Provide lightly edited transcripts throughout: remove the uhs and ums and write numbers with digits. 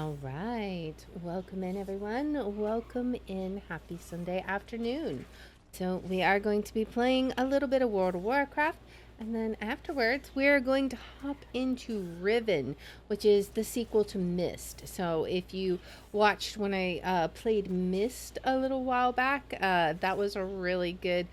All right. Welcome in, everyone. Welcome in. Happy Sunday afternoon. So, we are going to be playing a little bit of World of Warcraft. And then afterwards, we're going to hop into Riven, which is the sequel to Myst. So, if you watched when I played Myst a little while back, that was a really good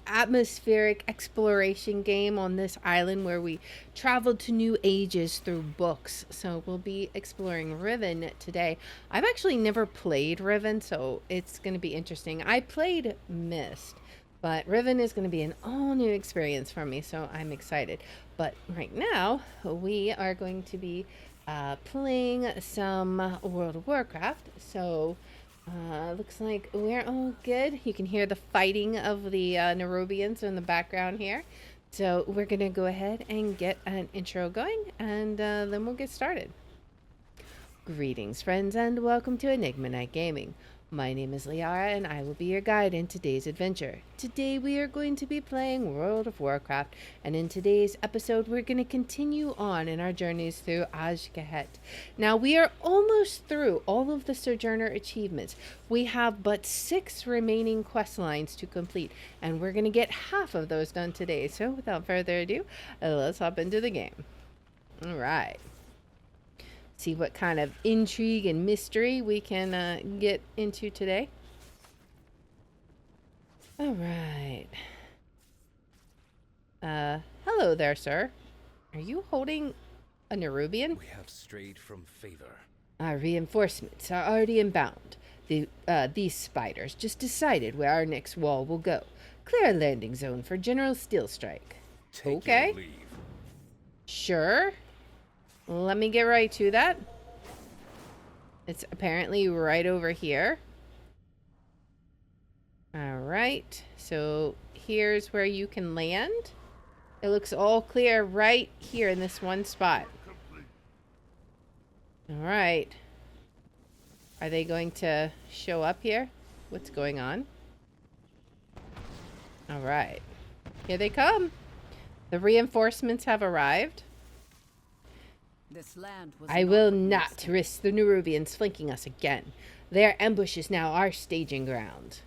atmospheric exploration game on this island where we traveled to new ages through books. So we'll be exploring Riven today. I've actually never played Riven, so it's going to be interesting. I played Myst, but Riven is going to be an all new experience for me, so I'm excited. But right now, we are going to be playing some World of Warcraft. So looks like we're all good. You can hear the fighting of the Nerubians in the background here. So we're going to go ahead and get an intro going, and then we'll get started. Greetings, friends, and welcome to Enigma Night Gaming. My name is Liara, and I will be your guide in today's adventure. Today we are going to be playing World of Warcraft, and in today's episode we're going to continue on in our journeys through Azj-Kahet. Now we are almost through all of the Sojourner achievements. We have but 6 remaining quest lines to complete, and we're going to get half of those done today. So without further ado, let's hop into the game. Alright. See what kind of intrigue and mystery we can get into today. All right. Hello there, sir. Are you holding a Nerubian? We have strayed from favor. Our reinforcements are already inbound. These spiders just decided where our next wall will go. Clear a landing zone for General Steel Strike. Take Okay. your leave. Sure. Let me get right to that. It's apparently right over here. All right. So here's where you can land. It looks all clear right here in this one spot. All right. Are they going to show up here? What's going on? All right. Here they come. The reinforcements have arrived. This land was I will not risk the Nerubians flanking us again. Their ambush is now our staging ground.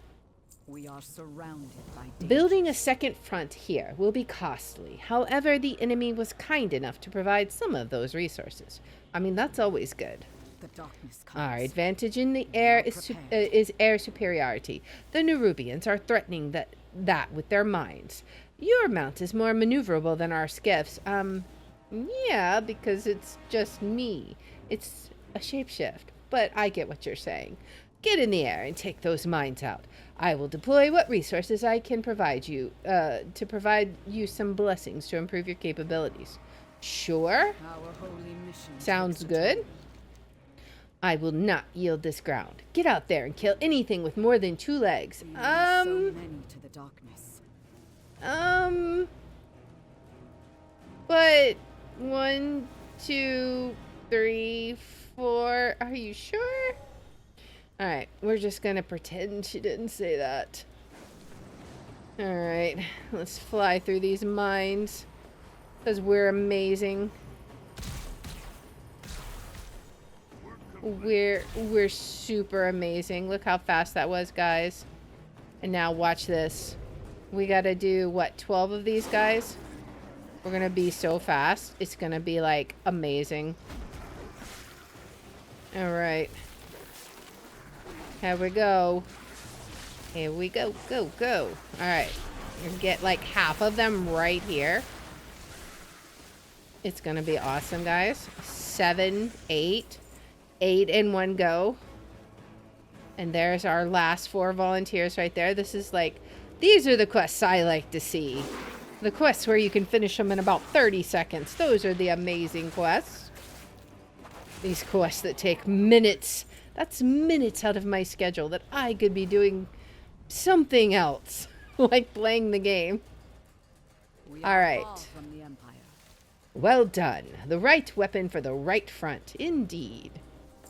We are surrounded by danger. Building a second front here will be costly. However, the enemy was kind enough to provide some of those resources. I mean, that's always good. The darkness comes. Our advantage in the air is air superiority. The Nerubians are threatening that with their minds. Your mount is more maneuverable than our skiffs. Yeah, because it's just me. It's a shapeshift, but I get what you're saying. Get in the air and take those mines out. I will deploy what resources I can provide you, to provide you some blessings to improve your capabilities. Sure. Our holy mission Sounds takes a good. toll. I will not yield this ground. Get out there and kill anything with more than 2 legs. We are so many to the darkness. But 1, 2, 3, 4. Are you sure? Alright, we're just gonna pretend she didn't say that. Alright, let's fly through these mines. Because we're amazing. We're super amazing. Look how fast that was, guys. And now watch this. We gotta do, what, 12 of these guys? We're gonna be so fast. It's gonna be, like, amazing. Alright. Here we go. Here we go. Go, go. Alright. You get, like, half of them right here. It's gonna be awesome, guys. 7, 8. 8 in one go. And there's our last 4 volunteers right there. This is, like... These are the quests I like to see. The quests where you can finish them in about 30 seconds. Those are the amazing quests. These quests that take minutes. That's minutes out of my schedule that I could be doing something else. Like playing the game. We All are right. far from the Empire. Well done. The right weapon for the right front. Indeed.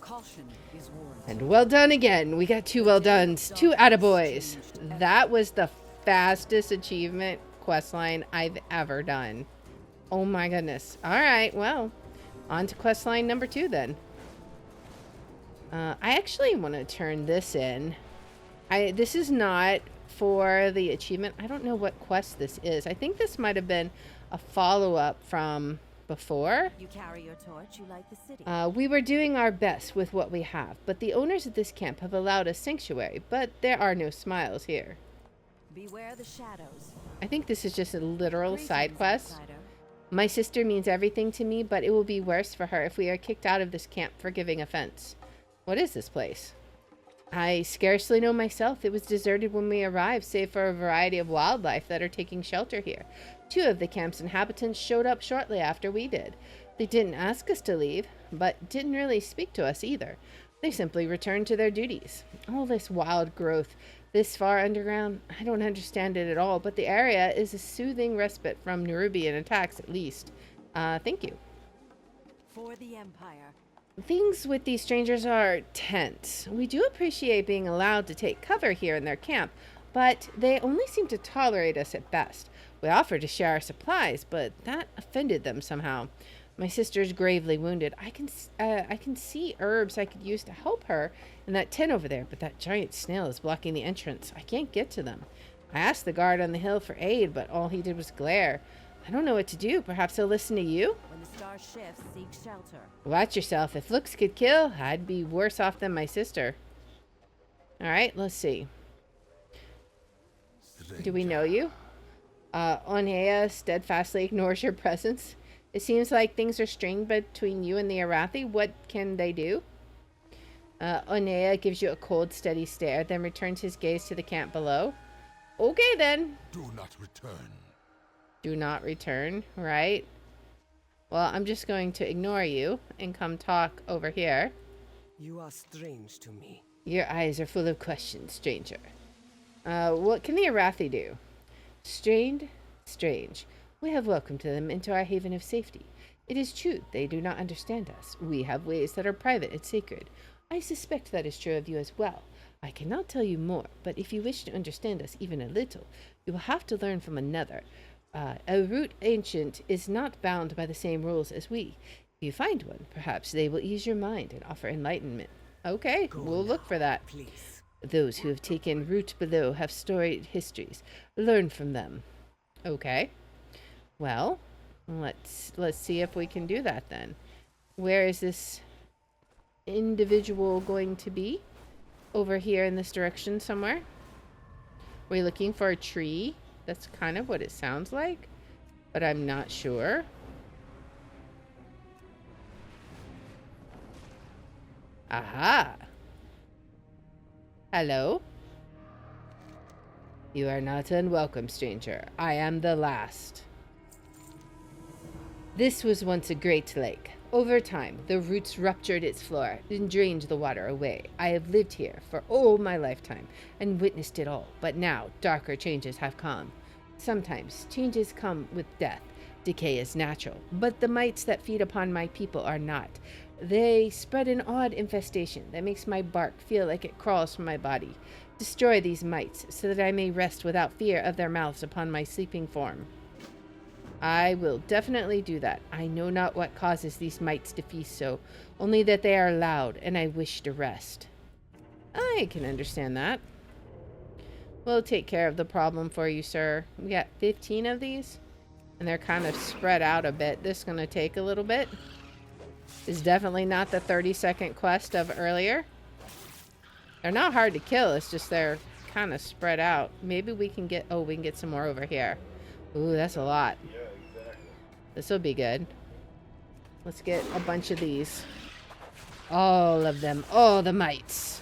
Caution is warranted. And well done again. We got 2 well dones. 2 attaboys. That was the fastest achievement questline I've ever done. Oh my goodness. All right, well, on to questline number 2 then. I actually want to turn this in. This is not for the achievement. I don't know what quest this is. I think this might have been a follow-up from before. You carry your torch, you light the city. We were doing our best with what we have, but the owners of this camp have allowed us sanctuary, but there are no smiles here. Beware the shadows. I think this is just a literal side Greetings, quest. outsider. My sister means everything to me, but it will be worse for her if we are kicked out of this camp for giving offense. What is this place? I scarcely know myself. It was deserted when we arrived, save for a variety of wildlife that are taking shelter here. 2 of the camp's inhabitants showed up shortly after we did. They didn't ask us to leave, but didn't really speak to us either. They simply returned to their duties. All this wild growth, this far underground, I don't understand it at all, but the area is a soothing respite from Nerubian attacks at least. Thank you. For the Empire. Things with these strangers are tense. We do appreciate being allowed to take cover here in their camp, but they only seem to tolerate us at best. We offered to share our supplies, but that offended them somehow. My sister's gravely wounded. I can see herbs I could use to help her in that tent over there, but that giant snail is blocking the entrance. I can't get to them. I asked the guard on the hill for aid, but all he did was glare. I don't know what to do. Perhaps he'll listen to you? When the star shifts, seek shelter. Watch yourself. If looks could kill, I'd be worse off than my sister. Alright, let's see. Do we know you? Onea steadfastly ignores your presence. It seems like things are strained between you and the Arathi. What can they do? Onea gives you a cold, steady stare, then returns his gaze to the camp below. Okay, then. Do not return. Do not return, right? Well, I'm just going to ignore you and come talk over here. You are strange to me. Your eyes are full of questions, stranger. What can the Arathi do? Strained? Strange. We have welcomed them into our haven of safety. It is true, they do not understand us. We have ways that are private and sacred. I suspect that is true of you as well. I cannot tell you more, but if you wish to understand us even a little, you will have to learn from another. A root ancient is not bound by the same rules as we. If you find one, perhaps they will ease your mind and offer enlightenment. Okay, we'll look for that. Please. Those who have taken root below have storied histories. Learn from them. Okay. Well, let's see if we can do that then. Where is this individual going to be? Over here in this direction somewhere? We're looking for a tree. That's kind of what it sounds like, but I'm not sure. Aha! Hello? You are not unwelcome, stranger. I am the last. This was once a great lake. Over time, the roots ruptured its floor and drained the water away. I have lived here for all my lifetime and witnessed it all, but now darker changes have come. Sometimes changes come with death. Decay is natural, but the mites that feed upon my people are not. They spread an odd infestation that makes my bark feel like it crawls from my body. Destroy these mites so that I may rest without fear of their mouths upon my sleeping form. I will definitely do that. I know not what causes these mites to feast so, only that they are loud and I wish to rest. I can understand that. We'll take care of the problem for you, sir. We got 15 of these, and they're kind of spread out a bit. This is going to take a little bit. It's definitely not the 30-second quest of earlier. They're not hard to kill, it's just they're kind of spread out. Maybe we can get, oh, we can get some more over here. Ooh, that's a lot. Yeah, exactly. This will be good. Let's get a bunch of these. All of them. All the mites.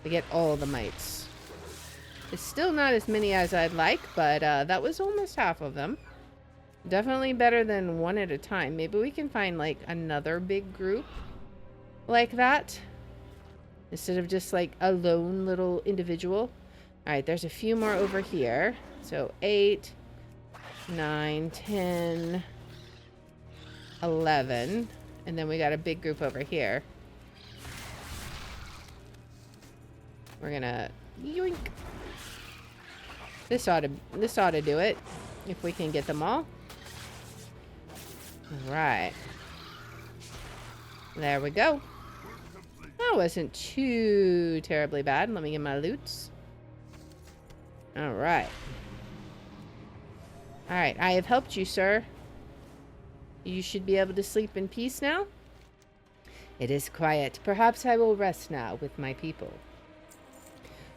We get all the mites. It's still not as many as I'd like, but that was almost half of them. Definitely better than one at a time. Maybe we can find like another big group like that. Instead of just like a lone little individual. Alright, there's a few more over here. So 8, 9, 10, 11. And then we got a big group over here. We're gonna yoink. This ought to do it. If we can get them all. Alright. There we go. That wasn't too terribly bad. Let me get my loots. Alright. Alright, I have helped you, sir. You should be able to sleep in peace now. It is quiet. Perhaps I will rest now with my people.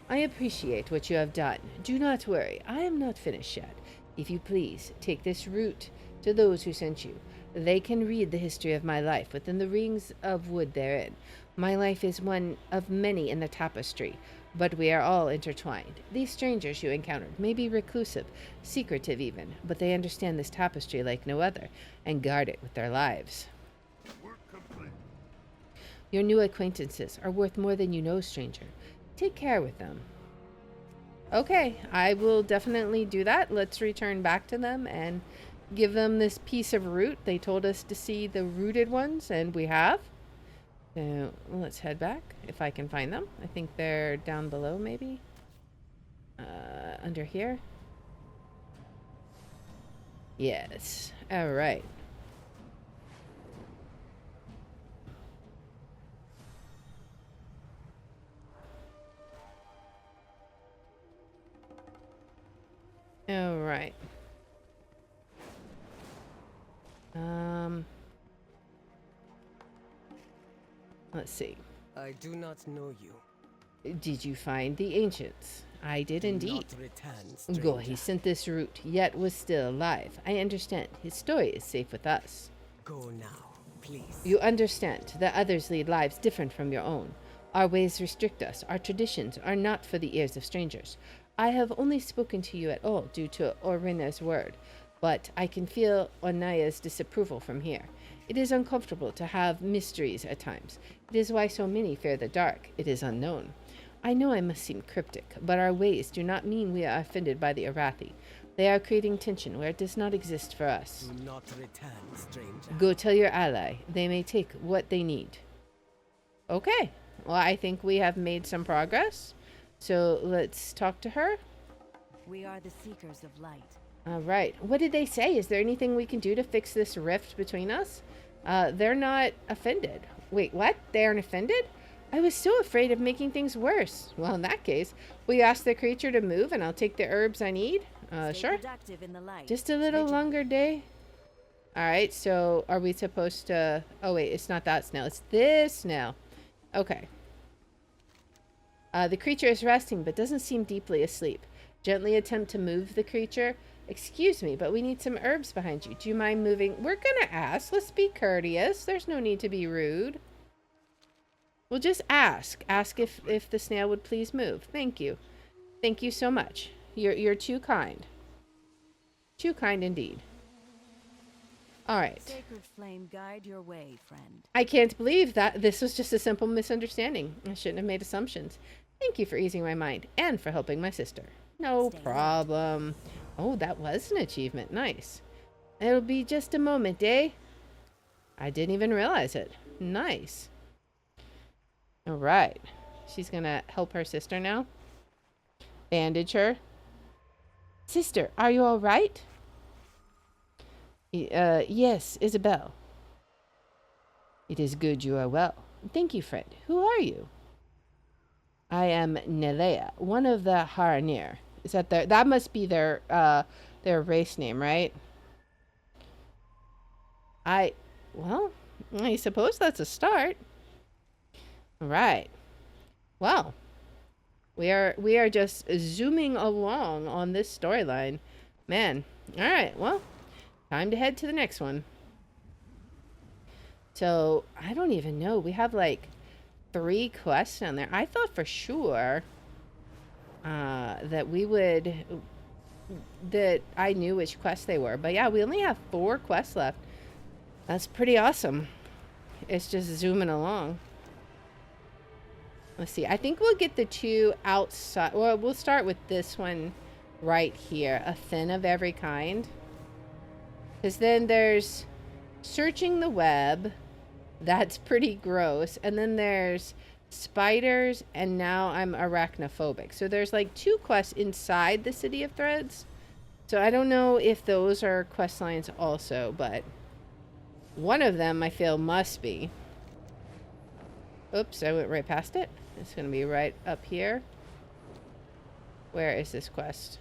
I appreciate what you have done. Do not worry. I am not finished yet. If you please, take this route to those who sent you. They can read the history of my life within the rings of wood therein. My life is one of many in the tapestry, but we are all intertwined. These strangers you encountered may be reclusive, secretive even, but they understand this tapestry like no other, and guard it with their lives. Your new acquaintances are worth more than you know, stranger. Take care with them. Okay, I will definitely do that. Let's return back to them and give them this piece of root. They told us to see the rooted ones, and we have. So let's head back, if I can find them. I think they're down below, maybe? Under here? Yes. Alright. Alright. Let's see. I do not know you. Did you find the ancients? I did Do indeed. not return, stranger. Go, he sent this route, yet was still alive. I understand. His story is safe with us. Go now, please. You understand that others lead lives different from your own. Our ways restrict us. Our traditions are not for the ears of strangers. I have only spoken to you at all due to Orina's word, but I can feel Onaya's disapproval from here. It is uncomfortable to have mysteries at times. It is why so many fear the dark. It is unknown. I know I must seem cryptic, but our ways do not mean we are offended by the Arathi. They are creating tension where it does not exist for us. Do not return, stranger. Go tell your ally. They may take what they need. Okay. Well, I think we have made some progress. So let's talk to her. We are the seekers of light. All right. What did they say? Is there anything we can do to fix this rift between us? They're not offended. Wait, what? They aren't offended? I was so afraid of making things worse. Well, in that case, will you ask the creature to move and I'll take the herbs I need? Stay Sure. productive in the light. Just a little longer day. All right. So are we supposed to... Oh, wait. It's not that snail. It's this snail. Okay. The creature is resting, but doesn't seem deeply asleep. Gently attempt to move the creature. Excuse me, but we need some herbs behind you. Do you mind moving? We're gonna ask. Let's be courteous. There's no need to be rude. We'll just ask. Ask if the snail would please move. Thank you. Thank you so much. You're too kind. Too kind indeed. All right. Sacred flame guide your way, friend. I can't believe that this was just a simple misunderstanding. I shouldn't have made assumptions. Thank you for easing my mind and for helping my sister. No problem. Oh, that was an achievement. Nice. It'll be just a moment, eh? I didn't even realize it. Nice. All right. She's gonna help her sister now. Bandage her. Sister, are you all right? Yes, Isabel. It is good you are well. Thank you, friend. Who are you? I am Nelea, one of the Haranir. Is that that must be their race name, right? Well, I suppose that's a start. All right. Well, we are just zooming along on this storyline. Man. All right. Well, time to head to the next one. So, I don't even know. We have like 3 quests down there. I thought for sure that I knew which quests they were. But yeah, we only have 4 quests left. That's pretty awesome. It's just zooming along. Let's see. I think we'll get the 2 outside. Well, we'll start with this one right here. A thin of every kind. Because then there's searching the web. That's pretty gross. And then there's spiders, and now I'm arachnophobic. So there's like 2 quests inside the City of Threads. So I don't know if those are quest lines also, but one of them I feel must be. Oops, I went right past it. It's gonna be right up here. Where is this quest?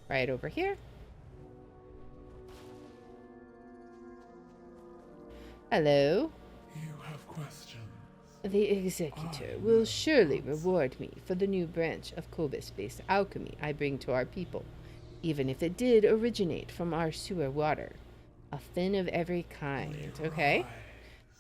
Right over here. Hello. You have questions. The Executor will surely reward me for the new branch of Cobus-based alchemy I bring to our people, even if it did originate from our sewer water. A fin of every kind, okay?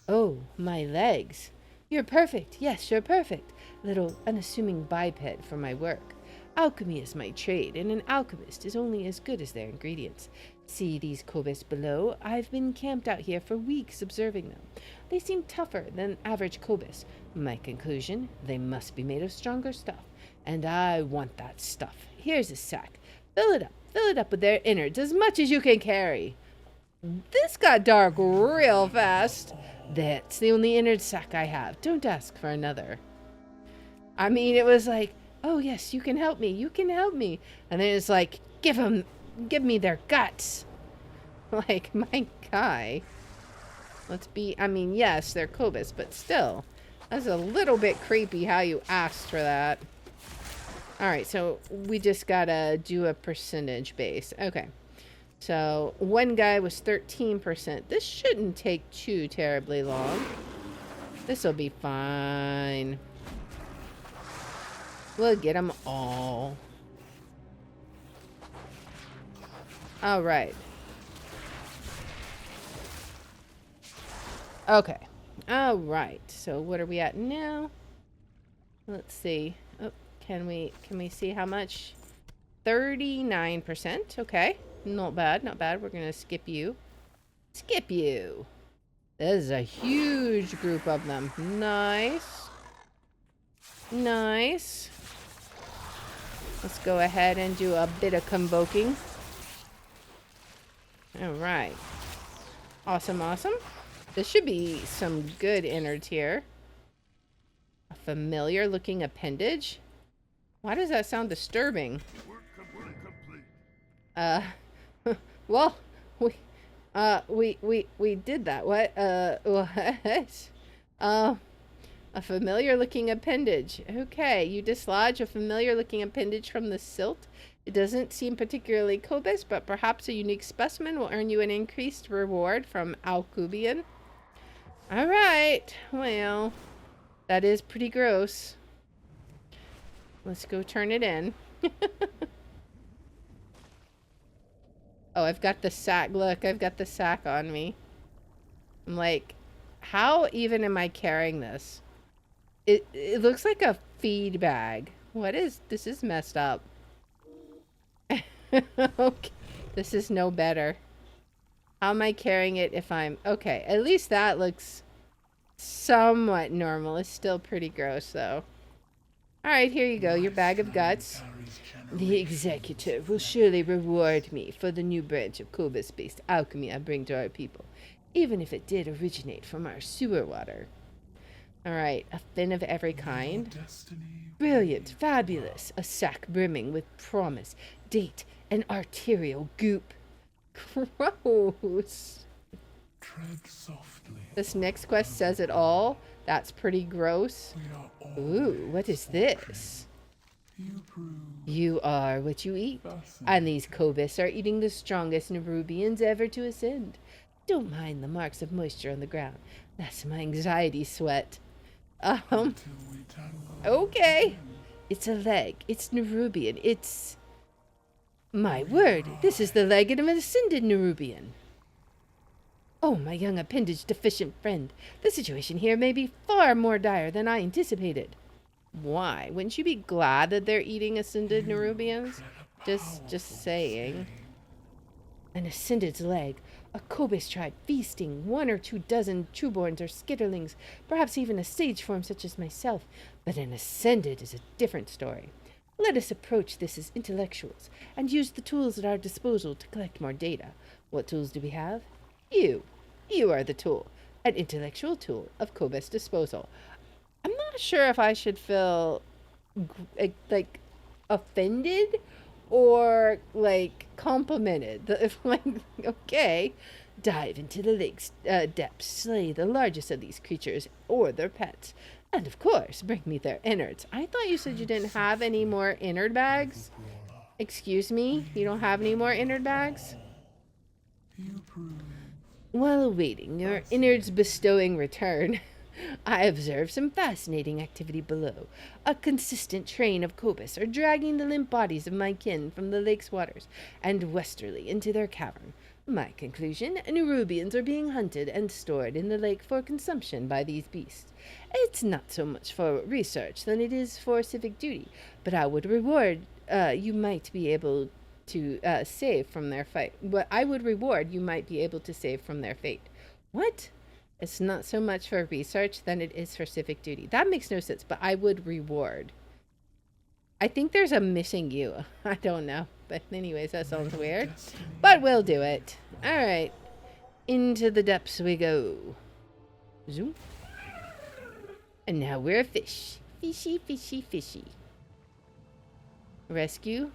Oh, my legs. You're perfect. Yes, you're perfect. Little unassuming biped for my work. Alchemy is my trade, and an alchemist is only as good as their ingredients. See these Cobus below? I've been camped out here for weeks observing them. They seem tougher than average Cobus. My conclusion, they must be made of stronger stuff. And I want that stuff. Here's a sack. Fill it up with their innards as much as you can carry. This got dark real fast. That's the only innard sack I have. Don't ask for another. I mean, it was like, oh yes, you can help me. You can help me. And then it's like, give me their guts. Like, my guy. Let's be, I mean, yes, they're Cobus, but still. That's a little bit creepy how you asked for that. Alright, so we just gotta do a percentage base. Okay. So, one guy was 13%. This shouldn't take too terribly long. This'll be fine. We'll get them all. Alright. Okay. Alright. So, what are we at now? Let's see. Oh, can we see how much? 39%. Okay. Not bad, not bad. We're gonna skip you. Skip you. This is a huge group of them. Nice. Nice. Let's go ahead and do a bit of convoking. Alright. Awesome, awesome. This should be some good innards here. A familiar looking appendage? Why does that sound disturbing? Well, we did that. What? What? A familiar looking appendage. Okay, you dislodge a familiar looking appendage from the silt. It doesn't seem particularly Cobus, but perhaps a unique specimen will earn you an increased reward from Alcubian. Alright, well, that is pretty gross. Let's go turn it in. Oh, I've got the sack. Look, I've got the sack on me. I'm like, how even am I carrying this? It looks like a feed bag. What is, this is messed up. Okay, this is no better. How am I carrying it if I'm, okay, at least that looks somewhat normal. It's still pretty gross though. Alright, here you go, your bag of guts. The Executor will surely reward me for the new branch of Cobus-based alchemy I bring to our people, even if it did originate from our sewer water. Alright, a fin of every kind. Brilliant, fabulous, a sack brimming with promise, date, and arterial goop. Gross. Tread softly. This next quest says it all. That's pretty gross. Ooh, what is this? You are what you eat, and these Cobus are eating the strongest Nerubians ever to ascend. Don't mind the marks of moisture on the ground. That's my anxiety sweat. Okay. It's a leg. It's Nerubian. It's... My word, this is the leg of an ascended Nerubian. Oh, my young appendage deficient friend. The situation here may be far more dire than I anticipated. Why? Wouldn't you be glad that they're eating ascended Nerubians? Just saying. An ascended's leg. A Cobus tribe feasting 1 or 2 dozen trueborns or skitterlings, perhaps even a sage form such as myself. But an ascended is a different story. Let us approach this as intellectuals and use the tools at our disposal to collect more data. What tools do we have? You. You are the tool. An intellectual tool of Cobus disposal. I'm not sure if I should feel like offended or like complimented. Like, okay, Dive into the lake's depths, slay the largest of these creatures or their pets, and of course, bring me their innards. I thought you said you didn't have any more innard bags. Excuse me? You don't have any more innard bags? You prove While awaiting your innards bestowing return, I observe some fascinating activity below. A consistent train of cobus are dragging the limp bodies of my kin from the lake's waters and westerly into their cavern. My conclusion, Nerubians are being hunted and stored in the lake for consumption by these beasts. It's not so much for research than it is for civic duty, but I would reward you might be able to save from their fight. But I would reward you might be able to save from their fate. What? It's not so much for research than it is for civic duty. That makes no sense, but I would reward. I think there's a missing you. I don't know. But anyways, that sounds weird. But we'll do it. Alright. Into the depths we go. Zoom. And now we're a fish. Fishy, fishy, fishy. Rescue.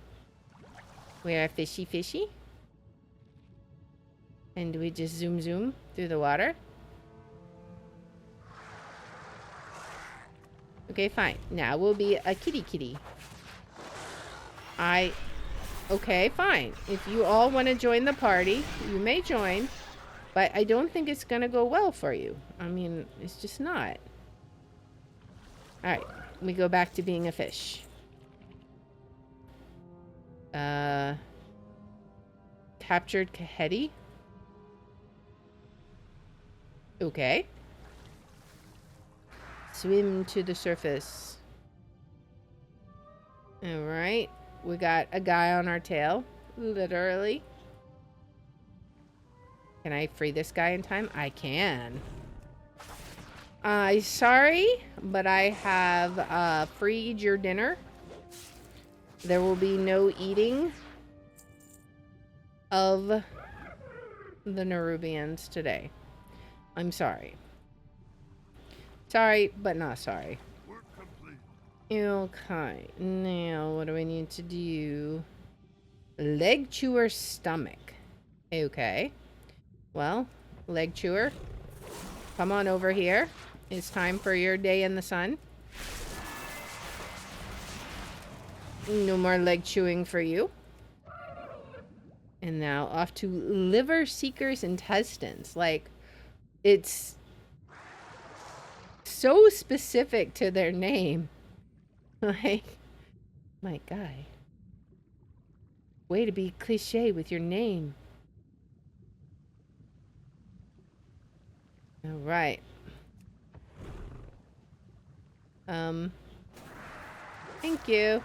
We're a fishy, fishy. And we just zoom, zoom through the water. Okay, fine. Now we'll be a kitty kitty. Okay, fine. If you all want to join the party, you may join. But I don't think it's going to go well for you. I mean, it's just not. Alright, we go back to being a fish. Captured Kahedi. Okay. Swim to the surface. Alright. We got a guy on our tail. Literally. Can I free this guy in time? I can. Sorry, but I have freed your dinner. There will be no eating of the Nerubians today. I'm sorry. Sorry, but not sorry. Okay, now what do I need to do? Leg chewer stomach. Okay. Well, leg chewer, come on over here. It's time for your day in the sun. No more leg chewing for you. And now off to liver seeker's intestines. Like, it's so specific to their name. Like, my guy. Way to be cliche with your name. All right. Thank you.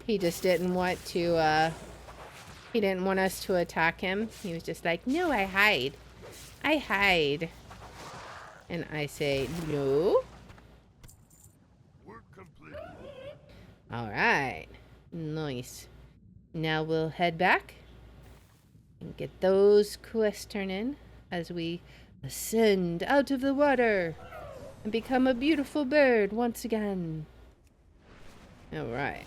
He just didn't want to, he didn't want us to attack him. He was just like, no, I hide. I hide. And I say, no. All right. Nice. Now we'll head back and get those quests turned in as we ascend out of the water and become a beautiful bird once again. All right.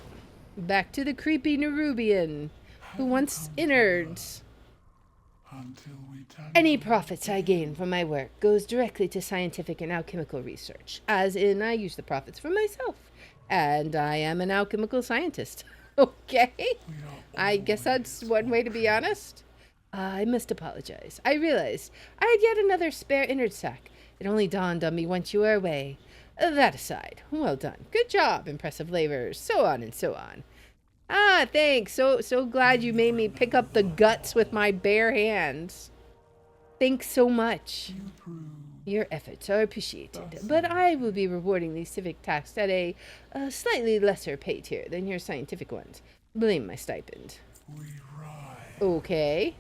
Back to the creepy Nerubian who wants innards. until we turn. Any profits I gain from my work goes directly to scientific and alchemical research, as in I use the profits for myself, and I am an alchemical scientist. Okay? I guess that's one way to be honest. I must apologize. I realized I had yet another spare innard sack. It only dawned on me once you were away. That aside, well done. Good job, impressive labor, so on and so on. Ah, thanks. So glad you made me pick up the guts with my bare hands. Thanks so much. Your efforts are appreciated, but I will be rewarding these civic tasks at a slightly lesser pay tier than your scientific ones. Blame my stipend. We ride. Okay.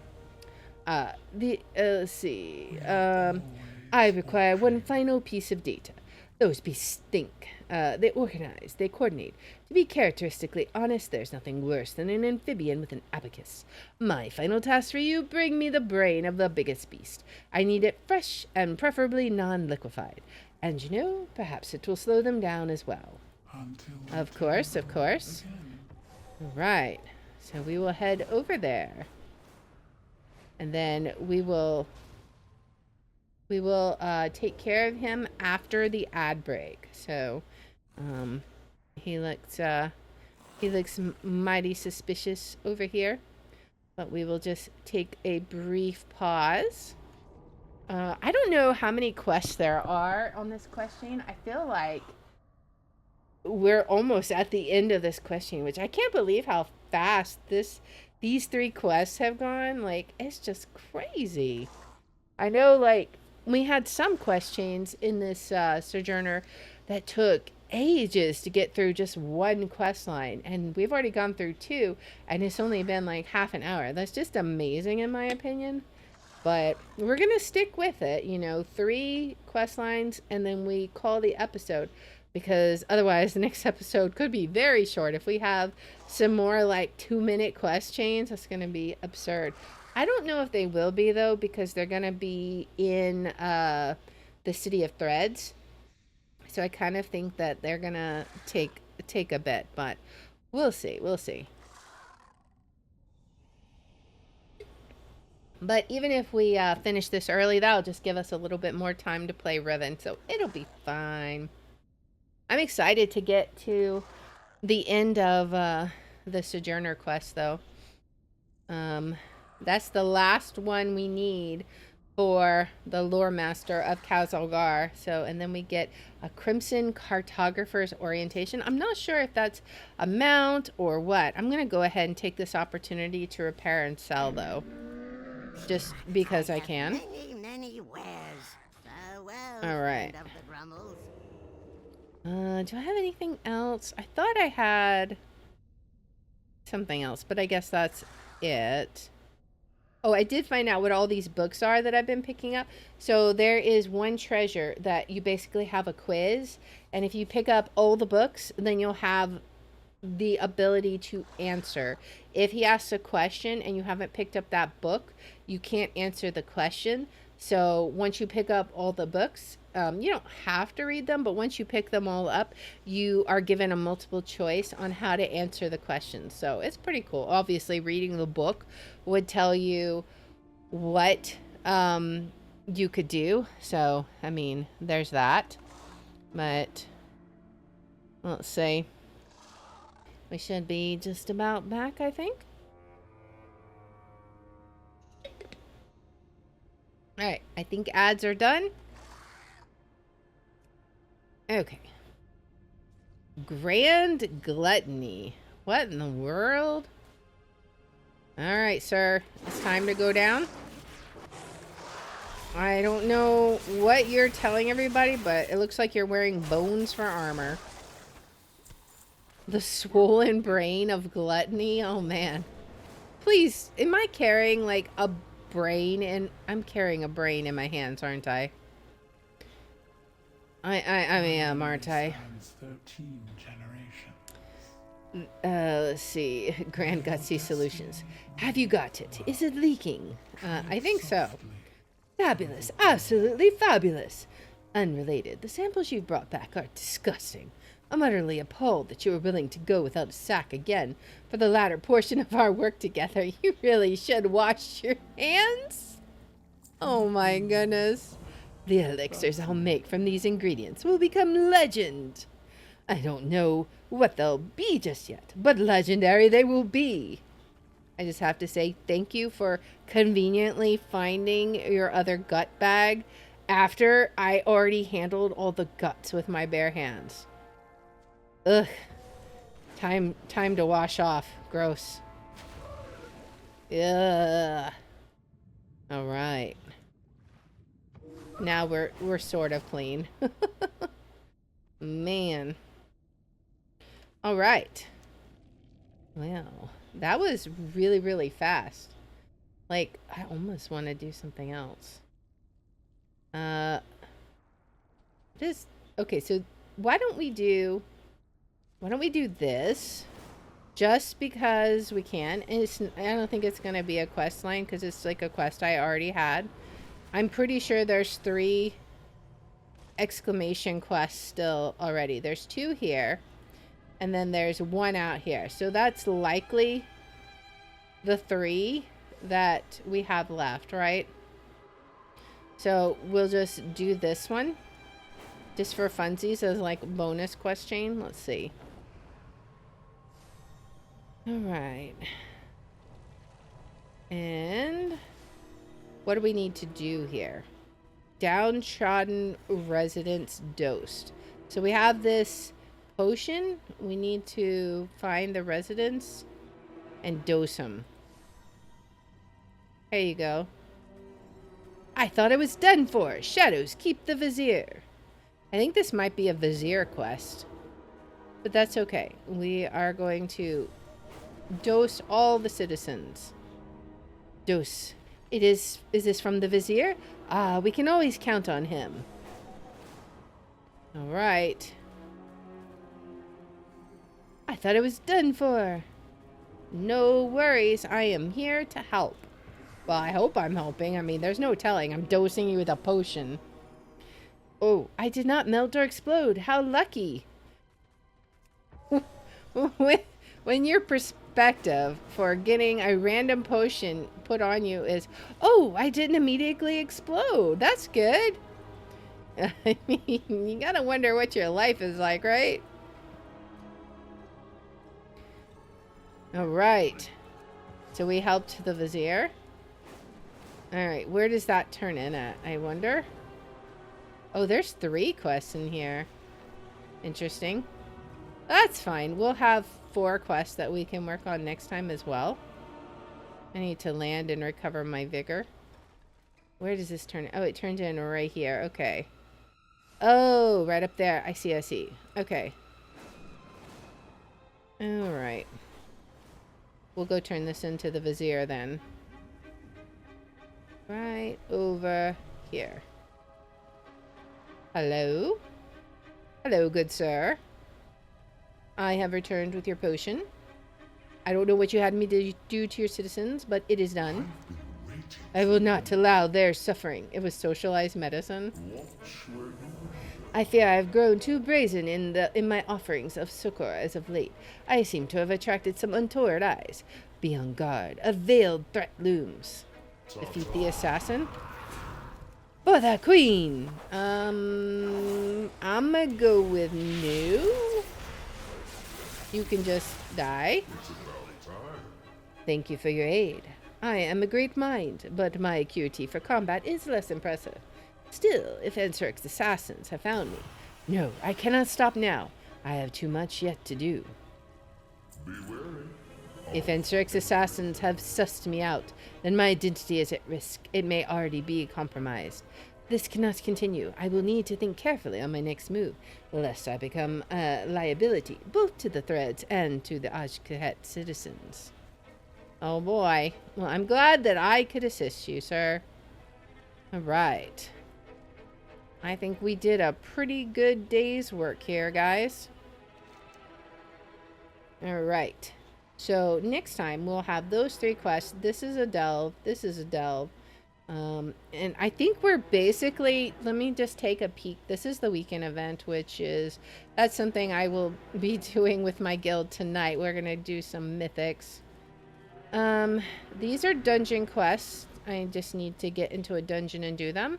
Let's see. I require one final piece of data. Those beasts think. They organize. They coordinate. To be characteristically honest, there's nothing worse than an amphibian with an abacus. My final task for you, bring me the brain of the biggest beast. I need it fresh and preferably non-liquefied. And you know, perhaps it will slow them down as well. Until we Of course, of course. again. Right. So we will head over there. And then we will take care of him after the ad break. So he looks mighty suspicious over here, but we will just take a brief pause. I don't know how many quests there are on this question. I feel like we're almost at the end of this question, which I can't believe how fast these 3 quests have gone. Like, it's just crazy. I know, like, we had some quest chains in this Sojourner that took ages to get through just one quest line, and we've already gone through 2, and it's only been like half an hour. That's just amazing in my opinion. But we're gonna stick with it, 3 quest lines, and then we call the episode, because otherwise the next episode could be very short. If we have some more like 2-minute quest chains, that's gonna be absurd. I don't know if they will be though, because they're gonna be in the City of Threads. So I kind of think that they're gonna take a bit, but we'll see. But even if we finish this early, that'll just give us a little bit more time to play Riven, so it'll be fine. I'm excited to get to the end of the Sojourner quest, though. That's the last one we need for the Lore Master of Khazalgar. So, and then we get a Crimson Cartographer's Orientation. I'm not sure if that's a mount or what. I'm going to go ahead and take this opportunity to repair and sell, though. Just because I can. Many wares. Farewell, All right. friend of the Grummels. Do I have anything else? I thought I had something else, but I guess that's it. Oh, I did find out what all these books are that I've been picking up. So there is one treasure that you basically have a quiz, and if you pick up all the books, then you'll have the ability to answer. If he asks a question and you haven't picked up that book, you can't answer the question. So once you pick up all the books, you don't have to read them, but once you pick them all up, you are given a multiple choice on how to answer the questions. So it's pretty cool. Obviously, reading the book would tell you what you could do. So, I mean, there's that. But let's see. We should be just about back, I think. Alright, I think ads are done. Okay. Grand Gluttony. What in the world? Alright, sir. It's time to go down. I don't know what you're telling everybody, but it looks like you're wearing bones for armor. The swollen brain of gluttony. Oh man. Please, am I carrying like a brain in? I'm carrying a brain in my hands, aren't I? I am, aren't I? 13 generations. Let's see. Grand Gutsy Solutions. Have you got it? Is it leaking? I think so. Fabulous. Absolutely fabulous. Unrelated. The samples you brought back are disgusting. I'm utterly appalled that you were willing to go without a sack again for the latter portion of our work together. You really should wash your hands. Oh my goodness. The elixirs I'll make from these ingredients will become legend. I don't know what they'll be just yet, but legendary they will be. I just have to say thank you for conveniently finding your other gut bag after I already handled all the guts with my bare hands. Ugh. Time to wash off. Gross. Ugh. All right. Now we're sort of clean. Man. All right. Well, that was really, really fast. Like, I almost want to do something else. Okay, so why don't we do this? Just because we can. And I don't think it's going to be a quest line because it's like a quest I already had. I'm pretty sure there's 3 exclamation quests still already. There's 2 here. And then there's 1 out here. So that's likely the 3 that we have left, right? So we'll just do this one. Just for funsies as like bonus quest chain. Let's see. Alright. And what do we need to do here? Downtrodden residents dosed. So we have this potion. We need to find the residents and dose them. There you go. I thought it was done for. Shadows, keep the vizier. I think this might be a vizier quest. But that's okay. We are going to dose all the citizens. Dose. Is this from the vizier? Ah, we can always count on him. Alright. I thought it was done for. No worries. I am here to help. Well, I hope I'm helping. I mean, there's no telling. I'm dosing you with a potion. Oh, I did not melt or explode. How lucky. When your perspective for getting a random potion put on you is, oh, I didn't immediately explode. That's good. I mean, you gotta wonder what your life is like, right? Alright. So we helped the vizier. Alright, where does that turn in at, I wonder? Oh, there's 3 quests in here. Interesting. That's fine. We'll have 4 quests that we can work on next time as well. I need to land and recover my vigor. Where does this turn? Oh, it turns in right here. Okay. Oh, right up there. I see, I see. Okay. Alright. We'll go turn this into the vizier then. Right over here. Hello? Hello, good sir. I have returned with your potion. I don't know what you had me to do to your citizens, but it is done. I will not allow their suffering. It was socialized medicine. I fear I have grown too brazen in my offerings of succor as of late. I seem to have attracted some untoward eyes. Be on guard. A veiled threat looms. Defeat the assassin. For the queen. I'ma go with no. You can just die. Thank you for your aid. I am a great mind, but my acuity for combat is less impressive. Still, if Ensric's assassins have found me, no, I cannot stop now. I have too much yet to do. Be wary. If Ensric's assassins have sussed me out, then my identity is at risk. It may already be compromised. This cannot continue. I will need to think carefully on my next move, lest I become a liability, both to the Threads and to the Ajkahet citizens. Oh boy. Well, I'm glad that I could assist you, sir. Alright. I think we did a pretty good day's work here, guys. Alright. So, next time, we'll have those 3 quests. This is a delve. This is a delve. And I think we're basically... Let me just take a peek. This is the weekend event, which is... That's something I will be doing with my guild tonight. We're going to do some mythics. These are dungeon quests. I just need to get into a dungeon and do them.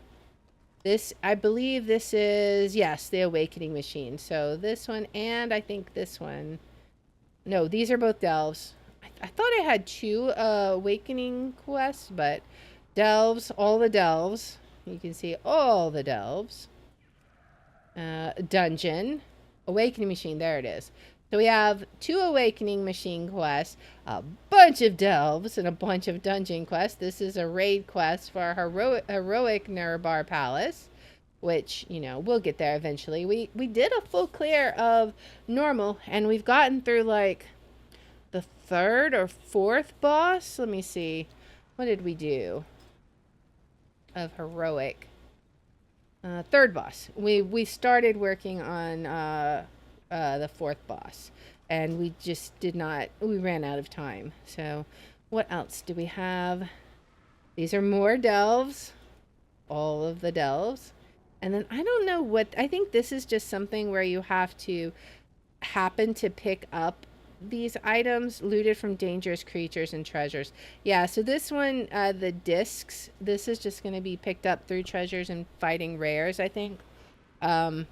This, I believe this is... Yes, the Awakening Machine. So, this one and I think this one... No, these are both delves. I thought I had 2 awakening quests, but delves, all the delves. You can see all the delves. Dungeon. Awakening machine, there it is. So we have 2 awakening machine quests, a bunch of delves, and a bunch of dungeon quests. This is a raid quest for heroic Nurbar Palace, which, you know, we'll get there eventually. We did a full clear of normal, and we've gotten through, like, the 3rd or 4th boss. Let me see. What did we do of heroic? 3rd boss. We started working on the 4th boss, and we just did not... We ran out of time. So, what else do we have? These are more delves. All of the delves. And then I don't know what... I think this is just something where you have to happen to pick up these items looted from dangerous creatures and treasures. Yeah, so this one, the discs, this is just going to be picked up through treasures and fighting rares, I think. And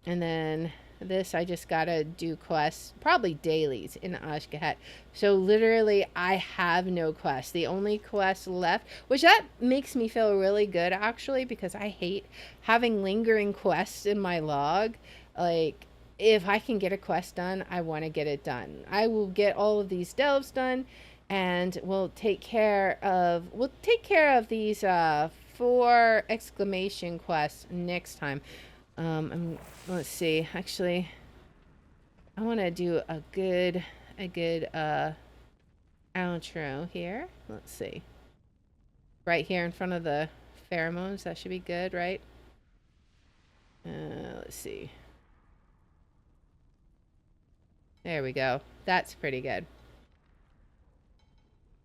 then this, I just gotta do quests, probably dailies in Ashgahat. So literally, I have no quests. The only quest left, which that makes me feel really good, actually, because I hate having lingering quests in my log. Like, if I can get a quest done, I want to get it done. I will get all of these delves done, and we'll take care of these 4 exclamation quests next time. Let's see. Actually, I want to do a good outro here. Let's see. Right here in front of the pheromones. That should be good, right? Let's see. There we go. That's pretty good.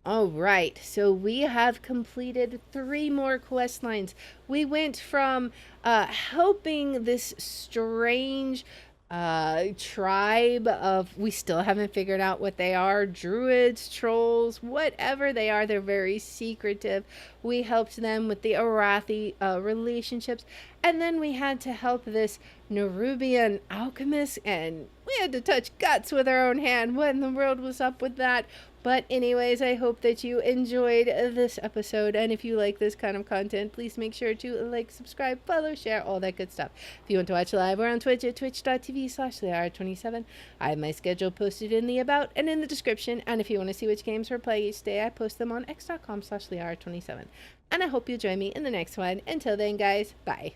All right, so we have completed 3 more quest lines. We went from helping this strange tribe of, we still haven't figured out what they are, druids, trolls, whatever they are, they're very secretive. We helped them with the Arathi relationships, and then we had to help this Nerubian alchemist, and we had to touch guts with our own hand. What in the world was up with that? But anyways, I hope that you enjoyed this episode. And if you like this kind of content, please make sure to like, subscribe, follow, share, all that good stuff. If you want to watch live, we're on Twitch at twitch.tv/Liara27. I have my schedule posted in the about and in the description. And if you want to see which games we're playing each day, I post them on x.com/Liara27. And I hope you'll join me in the next one. Until then, guys, bye.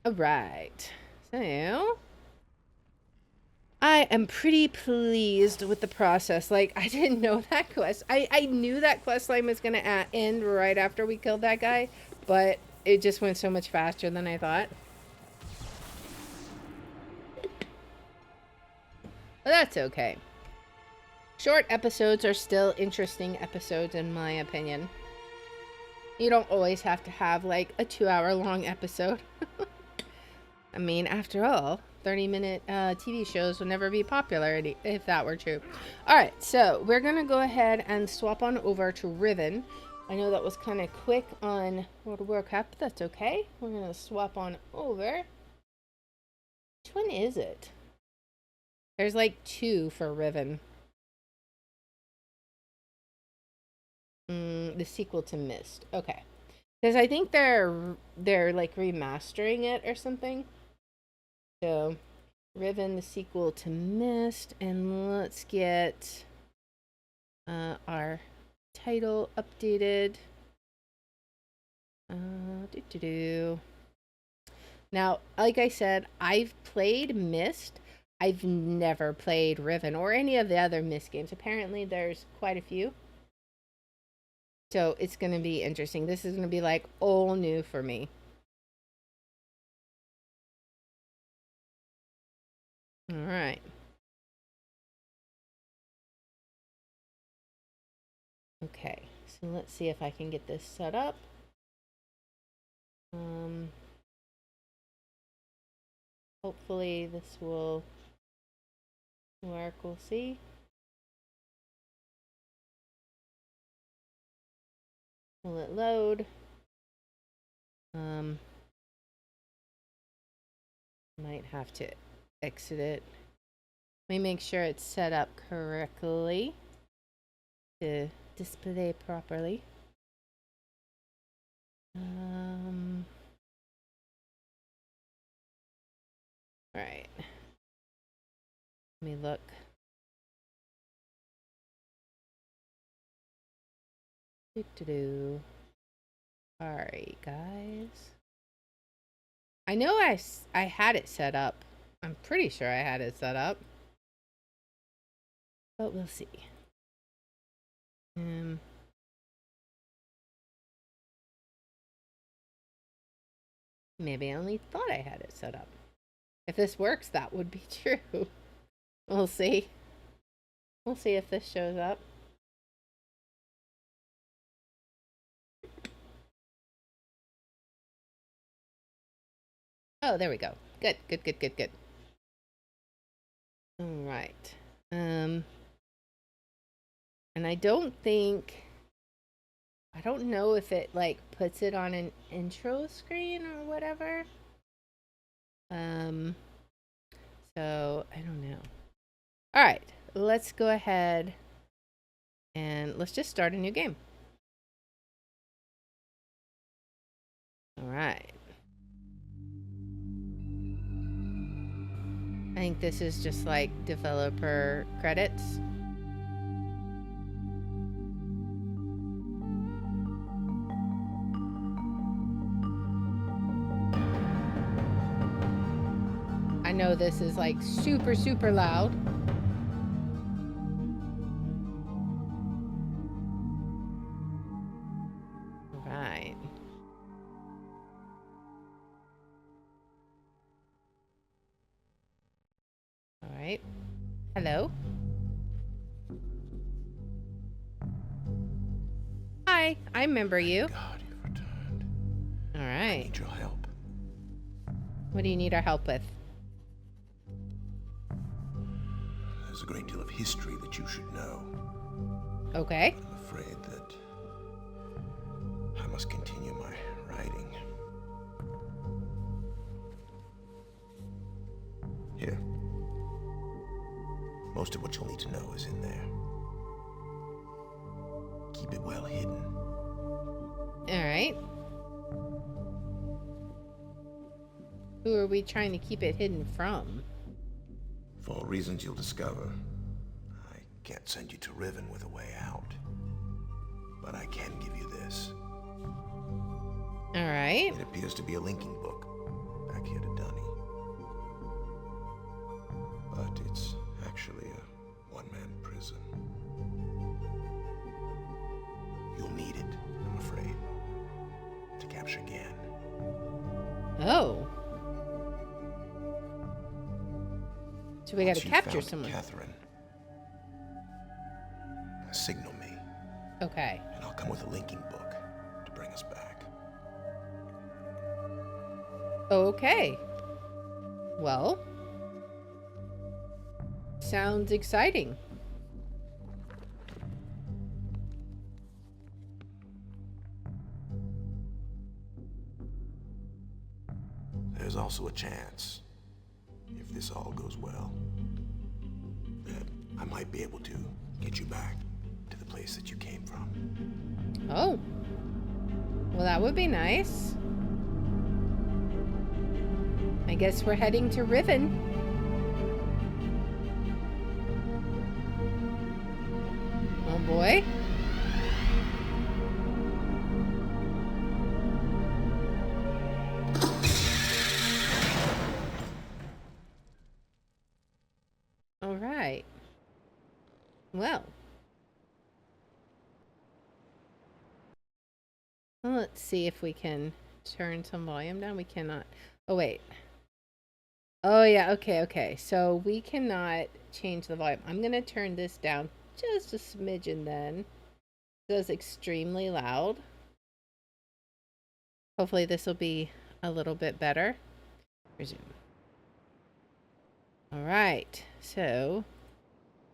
All right. So I am pretty pleased with the process. Like, I didn't know that quest. I knew that quest line was going to end right after we killed that guy, but it just went so much faster than I thought. But that's okay. Short episodes are still interesting episodes, in my opinion. You don't always have to have, like, a 2-hour-long episode. I mean, after all, 30-minute TV shows would never be popular if that were true. Alright, so we're going to go ahead and swap on over to Riven. I know that was kind of quick on World of Warcraft, but that's okay. We're going to swap on over. Which one is it? There's like 2 for Riven. The sequel to Myst. Okay. Because I think they're like remastering it or something. So, Riven, the sequel to Myst, and let's get our title updated. Now, like I said, I've played Myst. I've never played Riven or any of the other Myst games. Apparently, there's quite a few. So, it's going to be interesting. This is going to be like all new for me. All right. Okay, so let's see if I can get this set up. Hopefully this will work. We'll see. Will it load? Might have to exit it. Let me make sure it's set up correctly to display properly. Right. Let me look. Alright, guys. I know I had it set up. I'm pretty sure I had it set up. But we'll see. Maybe I only thought I had it set up. If this works, that would be true. We'll see. We'll see if this shows up. Oh, there we go. Good. All right. And I don't know if it like puts it on an intro screen or whatever. So I don't know. All right, let's go ahead and let's just start a new game. All right. I think this is just like developer credits. I know this is like super, super loud. Right. All right. Hello. Hi, I remember you. God, you've returned. All I right. need your help. What do you need our help with? There's a great deal of history that you should know. Okay. I'm afraid that I must continue my writing. Here. Most of what you'll need to know is in there. Keep it well hidden. All right. Who are we trying to keep it hidden from? For reasons you'll discover, I can't send you to Riven with a way out. But I can give you this. All right. It appears to be a linking book back here to Dunny. But it's actually a one-man prison. You'll need it, I'm afraid, to capture Gan. Oh. So we got Once to you've capture found someone. Catherine, signal me, Okay. and I'll come with a linking book to bring us back. Okay. Well, sounds exciting. There's also a chance, if this all goes well, that I might be able to get you back to the place that you came from. Oh. Well, that would be nice. I guess we're heading to Riven. Oh boy. All right. Well, let's see if we can turn some volume down. We cannot. Oh, wait. Oh, yeah. Okay. So we cannot change the volume. I'm going to turn this down just a smidgen then. It was extremely loud. Hopefully this will be a little bit better. Resume. All right. So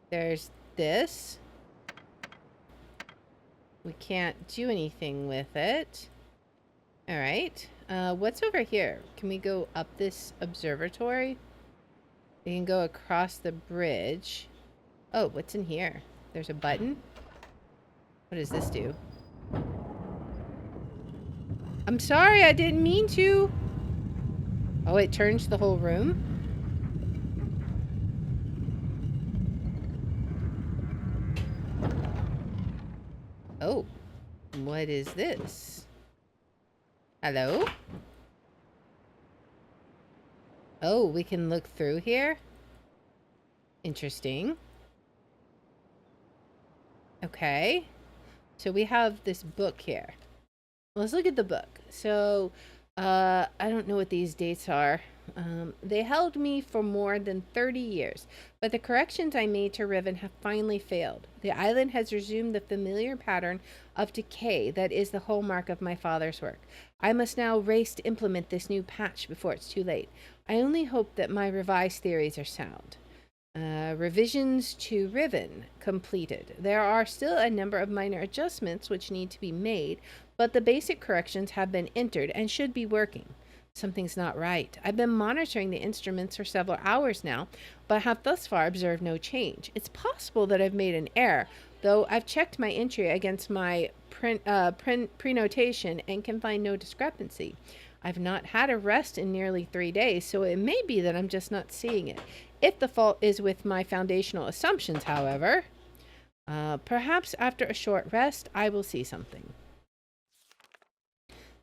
there's this. We can't do anything with it. All right. What's over here? Can we go up this observatory? We can go across the bridge. Oh, what's in here? There's a button. What does this do? I'm sorry, I didn't mean to. Oh, it turns the whole room? Oh, what is this? Hello? Oh, we can look through here? Interesting. Okay. So we have this book here. Let's look at the book. So, I don't know what these dates are. They held me for more than 30 years, but the corrections I made to Riven have finally failed. The island has resumed the familiar pattern of decay that is the hallmark of my father's work. I must now race to implement this new patch before it's too late. I only hope that my revised theories are sound. Revisions to Riven completed. There are still a number of minor adjustments which need to be made, but the basic corrections have been entered and should be working. Something's not right. I've been monitoring the instruments for several hours now, but have thus far observed no change. It's possible that I've made an error, though I've checked my entry against my prenotation and can find no discrepancy. I've not had a rest in nearly 3 days, so it may be that I'm just not seeing it. If the fault is with my foundational assumptions, however, perhaps after a short rest, I will see something.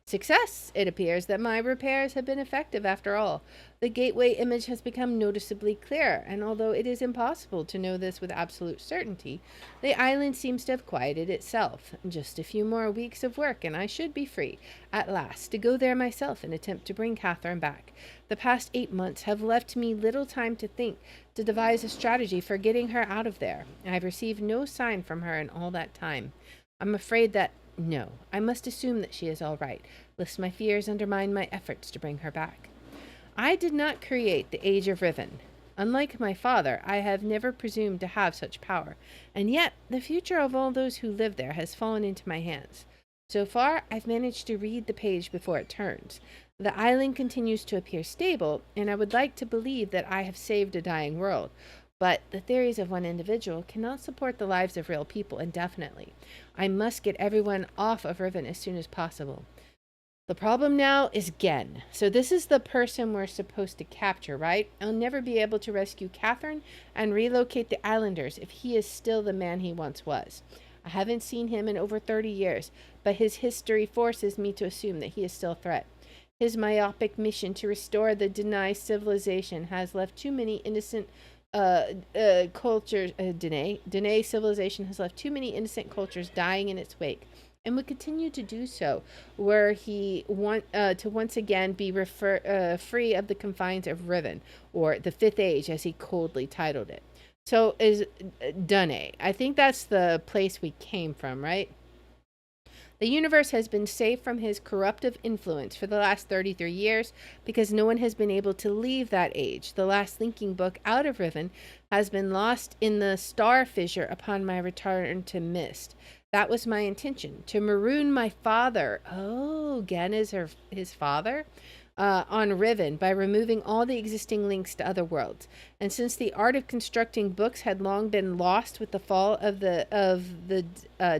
Success! It appears that my repairs have been effective after all. The gateway image has become noticeably clearer, and although it is impossible to know this with absolute certainty, the island seems to have quieted itself. Just a few more weeks of work, and I should be free, at last, to go there myself and attempt to bring Catherine back. The past 8 months have left me little time to think, to devise a strategy for getting her out of there. I have received no sign from her in all that time. I'm afraid that no, I must assume that she is all right, lest my fears undermine my efforts to bring her back. I did not create the Age of Riven. Unlike my father, I have never presumed to have such power, and yet the future of all those who live there has fallen into my hands. So far, I've managed to read the page before it turns. The island continues to appear stable, and I would like to believe that I have saved a dying world. But the theories of one individual cannot support the lives of real people indefinitely. I must get everyone off of Riven as soon as possible. The problem now is Gen. So this is the person we're supposed to capture, right? I'll never be able to rescue Catherine and relocate the islanders if he is still the man he once was. I haven't seen him in over 30 years, but his history forces me to assume that he is still a threat. His myopic mission to restore the Deny civilization has left too many innocent cultures. Dene civilization has left too many innocent cultures dying in its wake, and would continue to do so were he to once again be free of the confines of Riven, or the Fifth Age, as he coldly titled it. So is Dune. I think that's the place we came from, right? The universe has been safe from his corruptive influence for the last 33 years because no one has been able to leave that age. The last linking book out of Riven has been lost in the star fissure upon my return to Myst. That was my intention, to maroon my father. Oh, Gen is his father? On Riven by removing all the existing links to other worlds. And since the art of constructing books had long been lost with the fall of the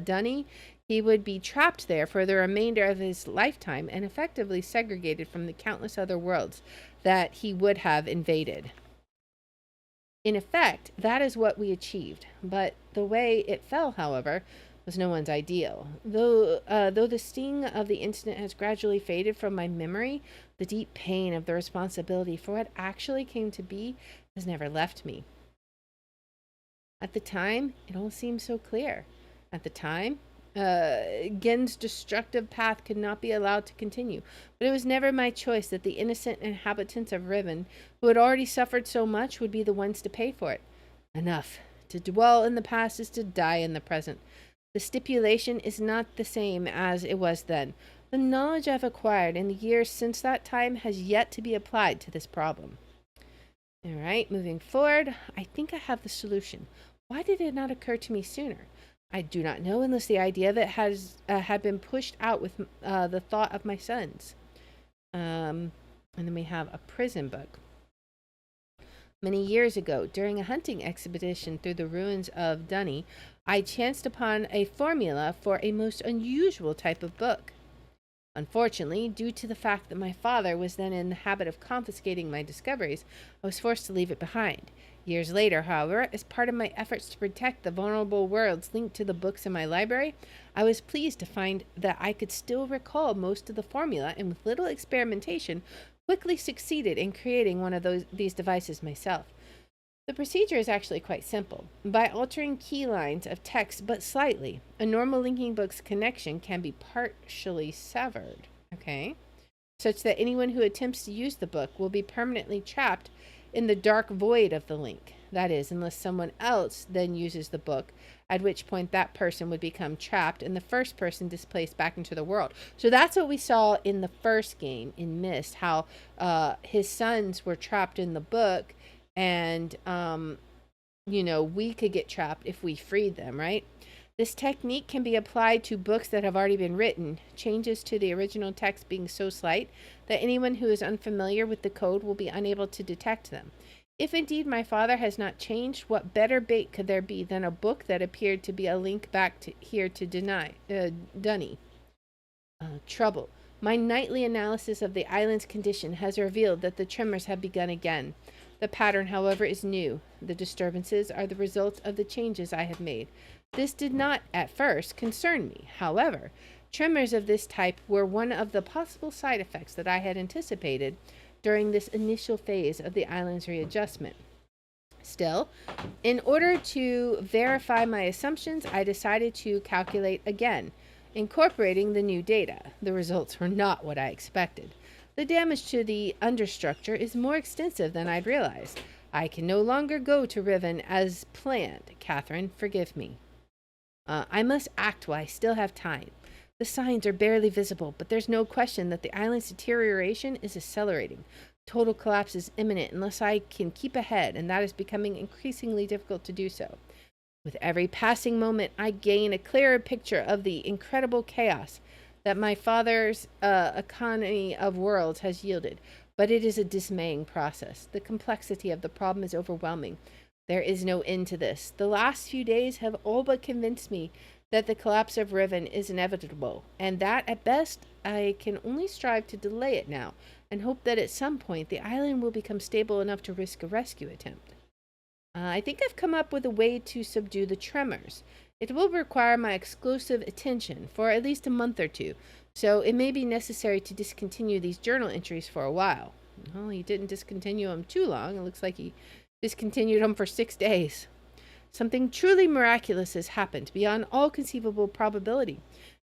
Dunny, he would be trapped there for the remainder of his lifetime and effectively segregated from the countless other worlds that he would have invaded. In effect, that is what we achieved, but the way it fell, however, was no one's ideal. Though the sting of the incident has gradually faded from my memory, the deep pain of the responsibility for what actually came to be has never left me. At the time, it all seemed so clear. At the time, Gen's destructive path could not be allowed to continue, but it was never my choice that the innocent inhabitants of Riven, who had already suffered so much, would be the ones to pay for it. Enough. To dwell in the past is to die in the present. The stipulation is not the same as it was then. The knowledge I've acquired in the years since that time has yet to be applied to this problem. All right, moving forward, I think I have the solution. Why did it not occur to me sooner? I do not know, unless the idea of it had been pushed out with the thought of my sons. And then we have a prison book. Many years ago, during a hunting expedition through the ruins of Dunny, I chanced upon a formula for a most unusual type of book. Unfortunately, due to the fact that my father was then in the habit of confiscating my discoveries, I was forced to leave it behind. Years later, however, as part of my efforts to protect the vulnerable worlds linked to the books in my library, I was pleased to find that I could still recall most of the formula, and with little experimentation, quickly succeeded in creating one of these devices myself. The procedure is actually quite simple. By altering key lines of text but slightly, a normal linking book's connection can be partially severed, such that anyone who attempts to use the book will be permanently trapped in the dark void of the link. That is, unless someone else then uses the book, at which point that person would become trapped and the first person displaced back into the world. So that's what we saw in the first game in Myst, how his sons were trapped in the book, and we could get trapped if we freed them, right? This technique can be applied to books that have already been written, changes to the original text being so slight that anyone who is unfamiliar with the code will be unable to detect them. If indeed my father has not changed, what better bait could there be than a book that appeared to be a link back to Dunny? Trouble. My nightly analysis of the island's condition has revealed that the tremors have begun again. The pattern, however, is new. The disturbances are the result of the changes I have made. This did not, at first, concern me. However, tremors of this type were one of the possible side effects that I had anticipated during this initial phase of the island's readjustment. Still, in order to verify my assumptions, I decided to calculate again, incorporating the new data. The results were not what I expected. The damage to the understructure is more extensive than I'd realized. I can no longer go to Riven as planned. Catherine, forgive me. I must act while I still have time. The signs are barely visible, but there's no question that the island's deterioration is accelerating. Total collapse is imminent unless I can keep ahead, and that is becoming increasingly difficult to do so. With every passing moment, I gain a clearer picture of the incredible chaos that my father's economy of worlds has yielded, but it is a dismaying process. The complexity of the problem is overwhelming. There is no end to this. The last few days have all but convinced me that the collapse of Riven is inevitable, and that, at best, I can only strive to delay it now, and hope that at some point the island will become stable enough to risk a rescue attempt. I think I've come up with a way to subdue the tremors. It will require my exclusive attention for at least a month or two, so it may be necessary to discontinue these journal entries for a while. Well, he didn't discontinue them too long. It looks like he discontinued them for 6 days. Something truly miraculous has happened, beyond all conceivable probability.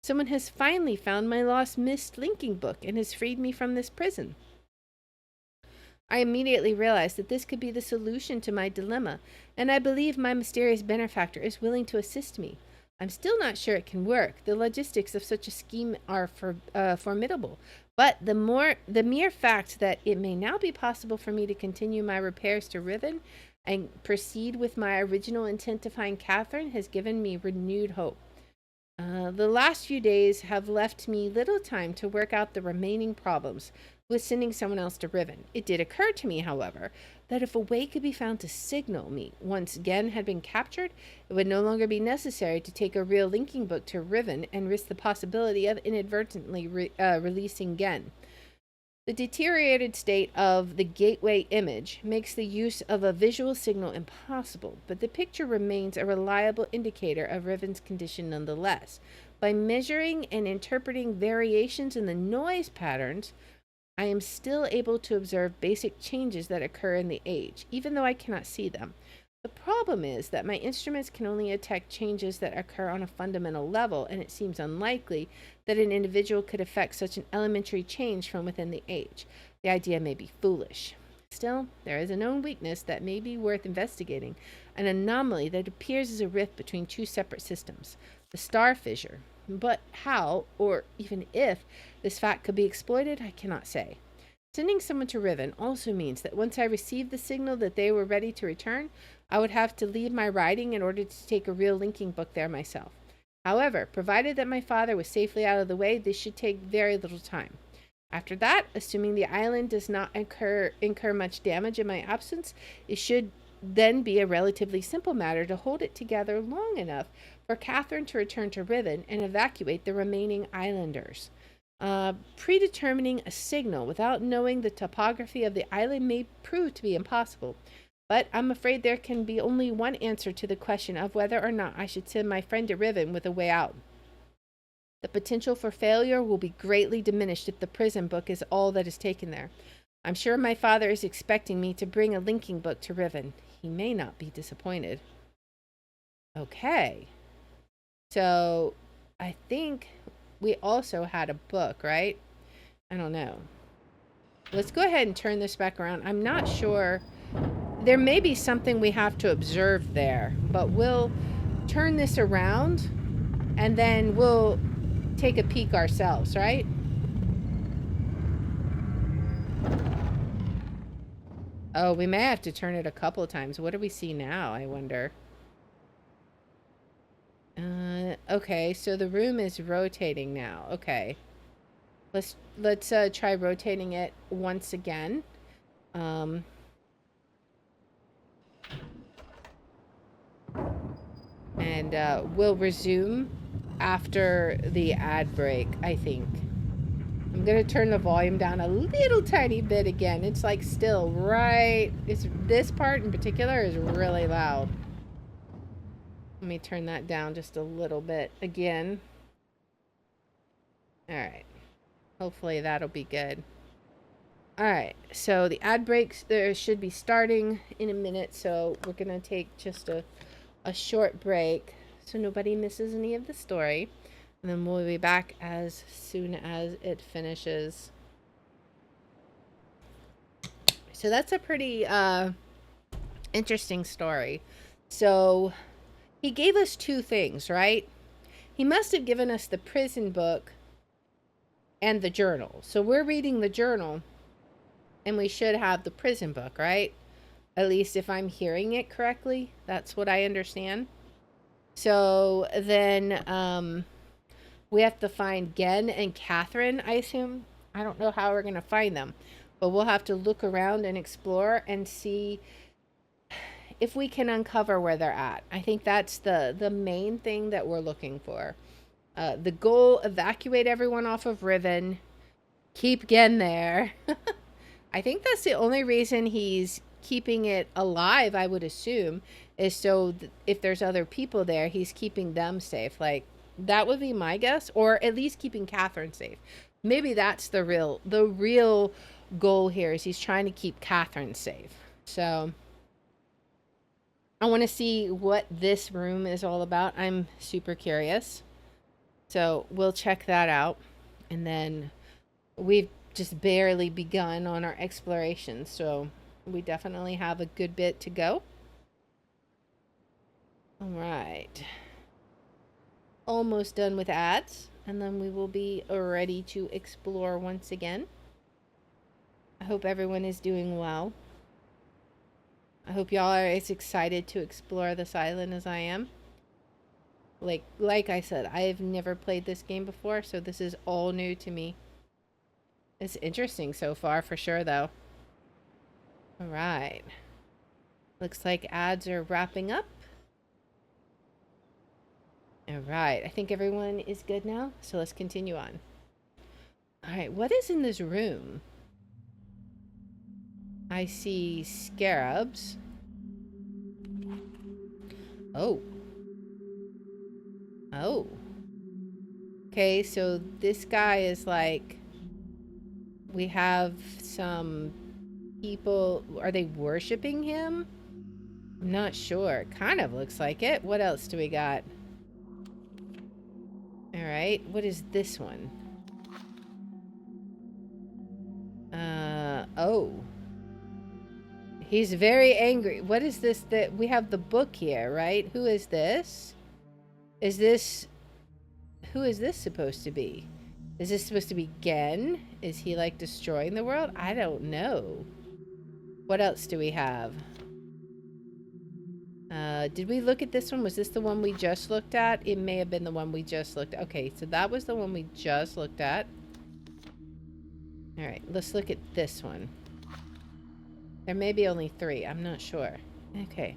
Someone has finally found my lost Myst linking book and has freed me from this prison. I immediately realized that this could be the solution to my dilemma, and I believe my mysterious benefactor is willing to assist me. I'm still not sure it can work. The logistics of such a scheme are formidable, but the mere fact that it may now be possible for me to continue my repairs to Riven and proceed with my original intent to find Catherine has given me renewed hope. The last few days have left me little time to work out the remaining problems with sending someone else to Riven. It did occur to me, however, that if a way could be found to signal me once Gen had been captured, it would no longer be necessary to take a real linking book to Riven and risk the possibility of inadvertently releasing Gen. The deteriorated state of the gateway image makes the use of a visual signal impossible, but the picture remains a reliable indicator of Riven's condition nonetheless. By measuring and interpreting variations in the noise patterns, I am still able to observe basic changes that occur in the age, even though I cannot see them. The problem is that my instruments can only detect changes that occur on a fundamental level, and it seems unlikely that an individual could affect such an elementary change from within the age. The idea may be foolish. Still, there is a known weakness that may be worth investigating, an anomaly that appears as a rift between two separate systems, the star fissure. But how, or even if, this fact could be exploited, I cannot say. Sending someone to Riven also means that once I received the signal that they were ready to return, I would have to leave my writing in order to take a real linking book there myself. However, provided that my father was safely out of the way, this should take very little time. After that, assuming the island does not incur much damage in my absence, it should then be a relatively simple matter to hold it together long enough for Catherine to return to Riven and evacuate the remaining islanders. Predetermining a signal without knowing the topography of the island may prove to be impossible, but I'm afraid there can be only one answer to the question of whether or not I should send my friend to Riven with a way out. The potential for failure will be greatly diminished if the prison book is all that is taken there. I'm sure my father is expecting me to bring a linking book to Riven. He may not be disappointed. Okay. So, I think we also had a book, right? I don't know. Let's go ahead and turn this back around. I'm not sure. There may be something we have to observe there, but we'll turn this around and then we'll take a peek ourselves, right? Oh, we may have to turn it a couple of times. What do we see now, I wonder? Okay, so the room is rotating now. Okay. Let's try rotating it once again. And we'll resume after the ad break, I think. I'm gonna turn the volume down a little tiny bit again. It's like still right. This part in particular is really loud. Let me turn that down just a little bit again. All right. Hopefully that'll be good. All right. So the ad breaks there should be starting in a minute. So we're gonna take just a short break so nobody misses any of the story. And then we'll be back as soon as it finishes. So that's a pretty interesting story. So he gave us two things, right? He must have given us the prison book and the journal. So we're reading the journal and we should have the prison book, right? At least if I'm hearing it correctly, that's what I understand. So then we have to find Gen and Catherine, I assume. I don't know how we're going to find them, but we'll have to look around and explore and see if we can uncover where they're at. I think that's the main thing that we're looking for. The goal, evacuate everyone off of Riven. Keep Gen there. I think that's the only reason he's keeping it alive, I would assume, is so if there's other people there, he's keeping them safe. Like, that would be my guess, or at least keeping Catherine safe. Maybe that's the real goal here, is he's trying to keep Catherine safe. So I want to see what this room is all about. I'm super curious. So we'll check that out. And then we've just barely begun on our exploration. So we definitely have a good bit to go. All right. Almost done with ads, and then we will be ready to explore once again. I hope everyone is doing well. I hope y'all are as excited to explore this island as I am. Like I said, I have never played this game before, so this is all new to me. It's interesting so far, for sure, though. All right. Looks like ads are wrapping up. All right, I think everyone is good now, so let's continue on. All right, what is in this room? I see scarabs. Oh. Oh. Okay, so this guy is like, we have some people, are they worshiping him? I'm not sure. Kind of looks like it. What else do we got? All right, what is this one? Oh. He's very angry. What is this that we have the book here, right? Who is this? Who is this supposed to be? Is this supposed to be Gen? Is he like destroying the world? I don't know. What else do we have? Did we look at this one? Was this the one we just looked at? It may have been the one we just looked at. Okay, so that was the one we just looked at. All right, let's look at this one. There may be only 3. I'm not sure. Okay,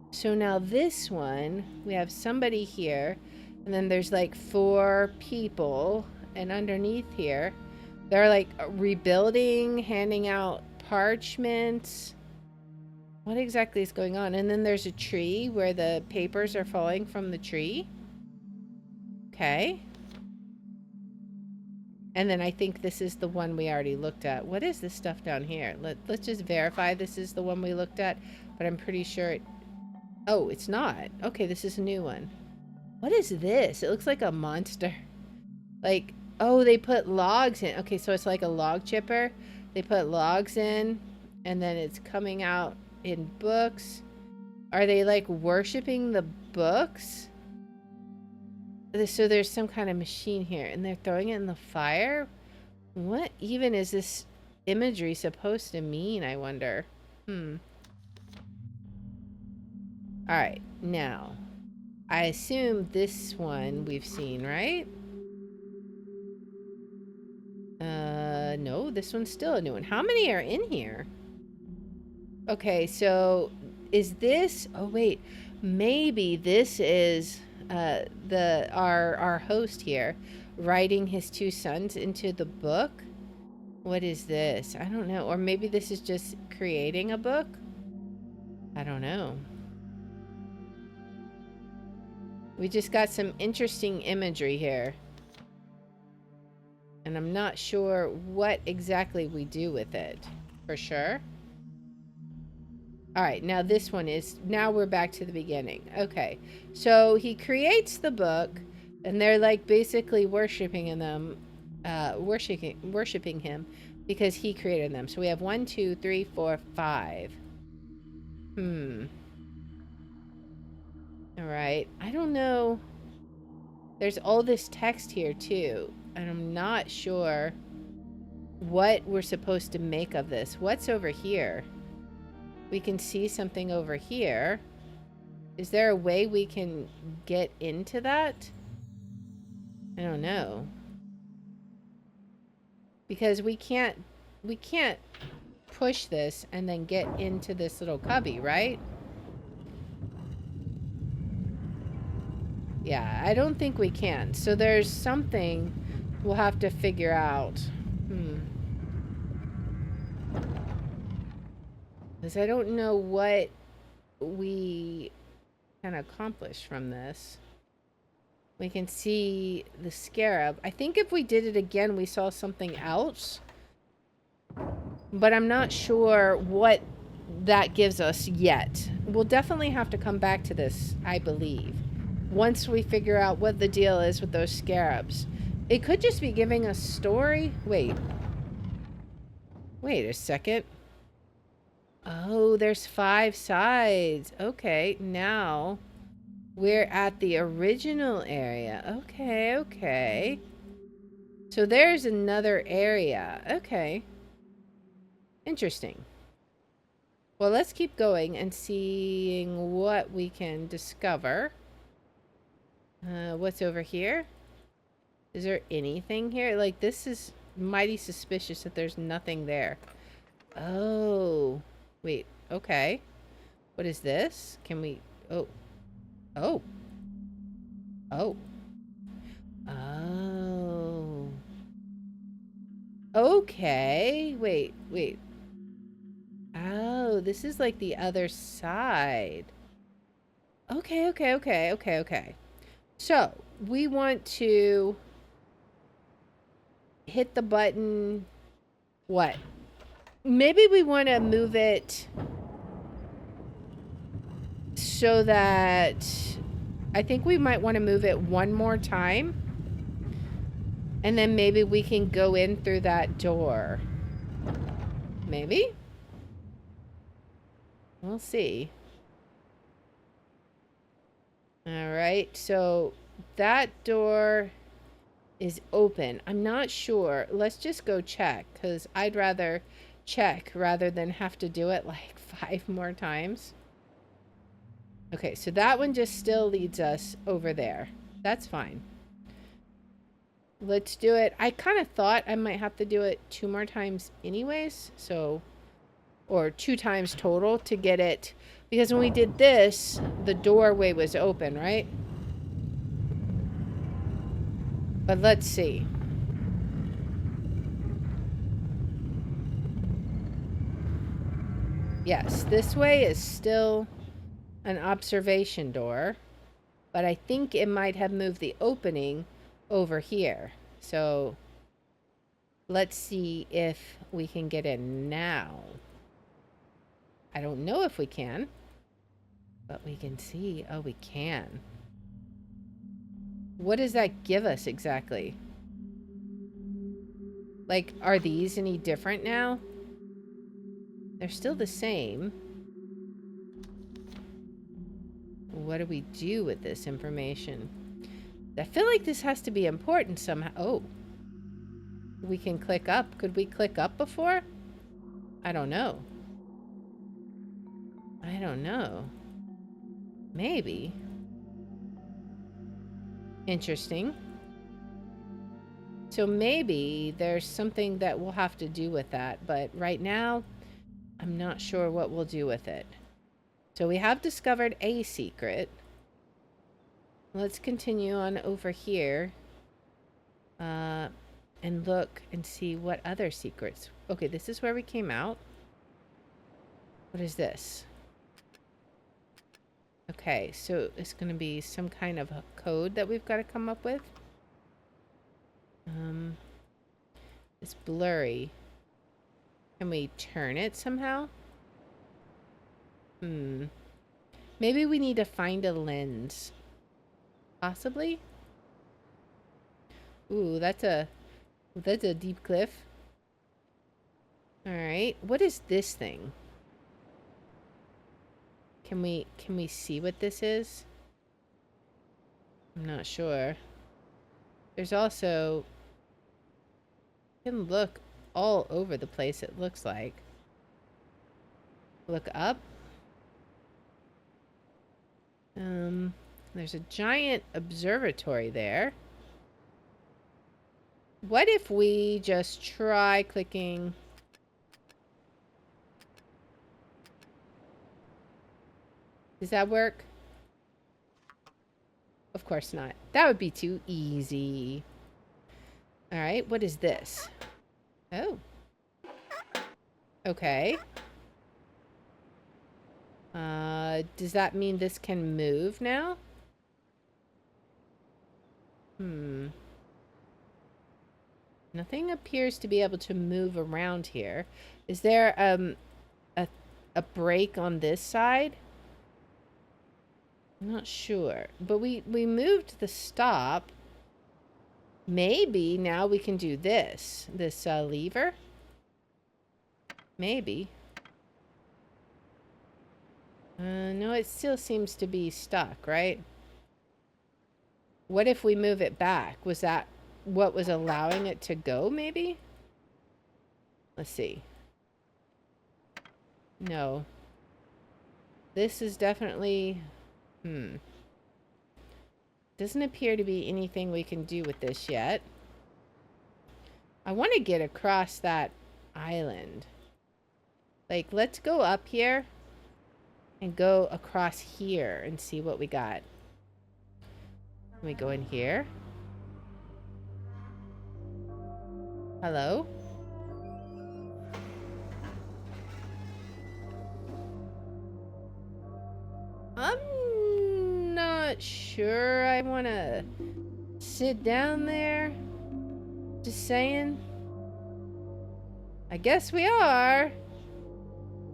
so now this one, we have somebody here, and then there's like 4 people, and underneath here, they're like rebuilding, handing out parchments. What exactly is going on? And then there's a tree where the papers are falling from the tree. Okay. And then I think this is the one we already looked at. What is this stuff down here? Let's just verify this is the one we looked at. But I'm pretty sure it... Oh, it's not. Okay, this is a new one. What is this? It looks like a monster. Like, oh, they put logs in. Okay, so it's like a log chipper. They put logs in, and then it's coming out in books. Are they like worshiping the books? So there's some kind of machine here, and they're throwing it in the fire? What even is this imagery supposed to mean, I wonder? Alright, now. I assume this one we've seen, right? No, this one's still a new one. How many are in here? Okay, so is this... Oh, wait. Maybe this is our host here writing his two sons into the book. What is this? I don't know. Or maybe this is just creating a book? I don't know. We just got some interesting imagery here. And I'm not sure what exactly we do with it. For sure. Alright, now this one is... Now we're back to the beginning. Okay. So he creates the book. And they're like basically worshiping them. Worshipping him. Because he created them. So we have 1, 2, 3, 4, 5. Alright. I don't know. There's all this text here too. And I'm not sure what we're supposed to make of this. What's over here? We can see something over here. Is there a way we can get into that? I don't know. Because we can't push this and then get into this little cubby, right? Yeah, I don't think we can. So there's something we'll have to figure out. Because I don't know what we can accomplish from this. We can see the scarab. I think if we did it again, we saw something else. But I'm not sure what that gives us yet. We'll definitely have to come back to this, I believe. Once we figure out what the deal is with those scarabs. It could just be giving us story. Wait a second. Oh, there's 5 sides. Okay, now we're at the original area. Okay. So there's another area. Okay. Interesting. Well, let's keep going and seeing what we can discover. What's over here? Is there anything here? Like, this is mighty suspicious that there's nothing there. Oh. Wait, okay. What is this? Can we... Oh. Okay. Wait. Oh, this is like the other side. Okay. So, we want to hit the button. What? Maybe we want to move it so that... I think we might want to move it one more time. And then maybe we can go in through that door. Maybe? We'll see. Alright, so that door is open. I'm not sure. Let's just go check, because I'd rather check rather than have to do it like 5 more times. Okay, so that one just still leads us over there. That's fine. Let's do it. I kind of thought I might have to do it 2 more times anyways. So, or 2 times total to get it. Because when we did this, the doorway was open, right? But let's see. Yes, this way is still an observation door. But I think it might have moved the opening over here. So let's see if we can get in now. I don't know if we can, but we can see. Oh, we can. What does that give us exactly? Like, are these any different now? They're still the same. What do we do with this information? I feel like this has to be important somehow. Oh. We can click up. Could we click up before? I don't know. I don't know. Maybe. Interesting. So maybe there's something that we'll have to do with that, but right now, I'm not sure what we'll do with it. So we have discovered a secret. Let's continue on over here. And look and see what other secrets. Okay, this is where we came out. What is this? Okay, so it's going to be some kind of a code that we've got to come up with. It's blurry. Can we turn it somehow? Maybe we need to find a lens. Possibly? Ooh, that's a deep cliff. Alright, what is this thing? Can we see what this is? I'm not sure. There's also... You can look all over the place, it looks like. Look up. There's a giant observatory there. What if we just try clicking... Does that work? Of course not. That would be too easy. Alright, what is this? Oh. Okay. Does that mean this can move now? Nothing appears to be able to move around here. Is there a break on this side? I'm not sure. But we moved the stop. Maybe now we can do this. This lever? Maybe. No, it still seems to be stuck, right? What if we move it back? Was that what was allowing it to go, maybe? Let's see. No. This is definitely... Doesn't appear to be anything we can do with this yet. I want to get across that island. Like, let's go up here and go across here and see what we got. Can we go in here? Hello? I'm not sure I want to sit down there. Just saying. I guess we are.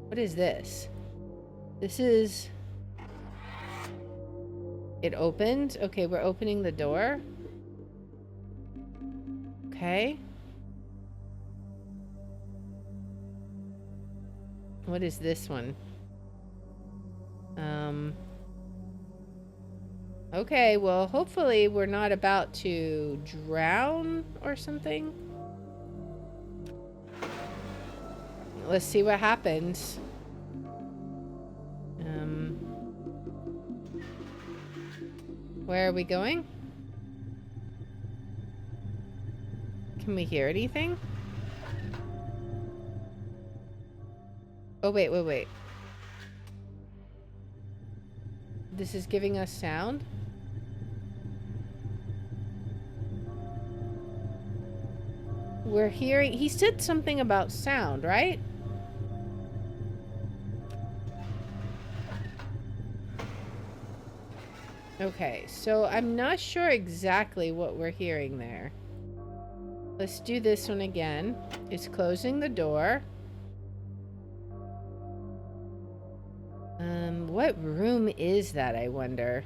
What is this? This is... It opened? Okay, we're opening the door. Okay. What is this one? Okay, well, hopefully we're not about to drown or something. Let's see what happens. Where are we going? Can we hear anything? Oh, wait. This is giving us sound? We're hearing... He said something about sound, right? Okay, so I'm not sure exactly what we're hearing there. Let's do this one again. It's closing the door. What room is that, I wonder?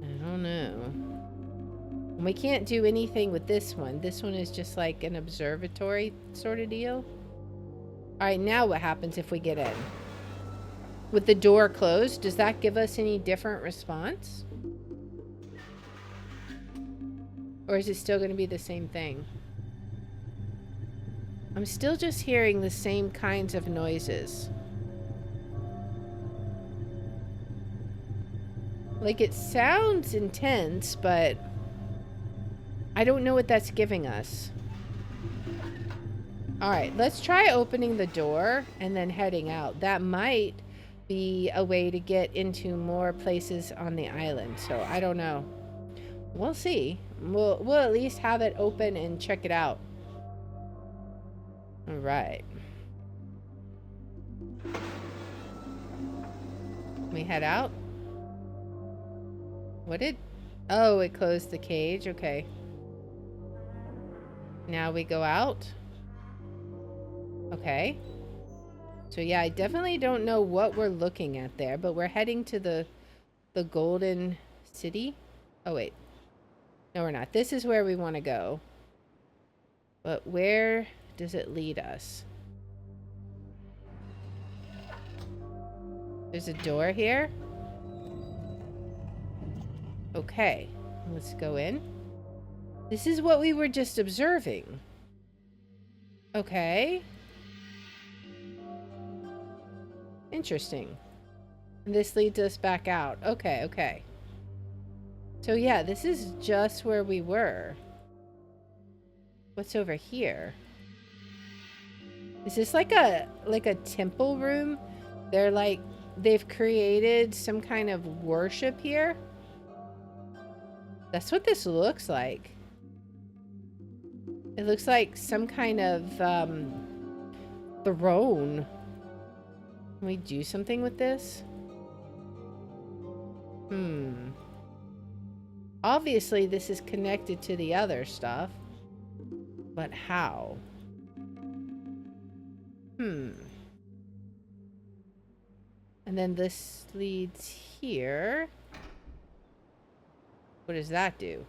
I don't know. We can't do anything with this one. This one is just like an observatory sort of deal. Alright, now what happens if we get in? With the door closed, does that give us any different response? Or is it still going to be the same thing? I'm still just hearing the same kinds of noises. Like, it sounds intense, but I don't know what that's giving us. Alright, let's try opening the door and then heading out. That might be a way to get into more places on the island, so I don't know. We'll see. We'll at least have it open and check it out. Alright. We head out? What did... Oh, it closed the cage. Okay. Now we go out. Okay. So yeah, I definitely don't know what we're looking at there, but we're heading to the Golden City. Oh, wait. No, we're not. This is where we want to go. But where does it lead us? There's a door here. Okay, let's go in. This is what we were just observing. Okay. Interesting. And this leads us back out. Okay, okay. So yeah, this is just where we were. What's over here? Is this like a temple room? They're like, they've created some kind of worship here. That's what this looks like. It looks like some kind of throne. Can we do something with this? Obviously, this is connected to the other stuff. But how? And then this leads here. What does that do?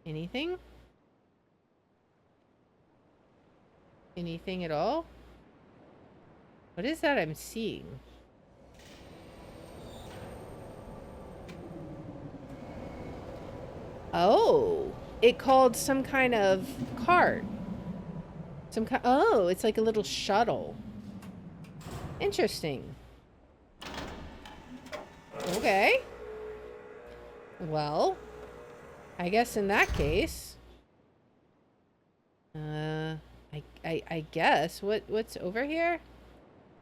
Anything? Anything at all? What is that I'm seeing? Oh, it called some kind of cart. Oh, it's like a little shuttle. Interesting. Okay. Well, I guess in that case, I guess what's over here?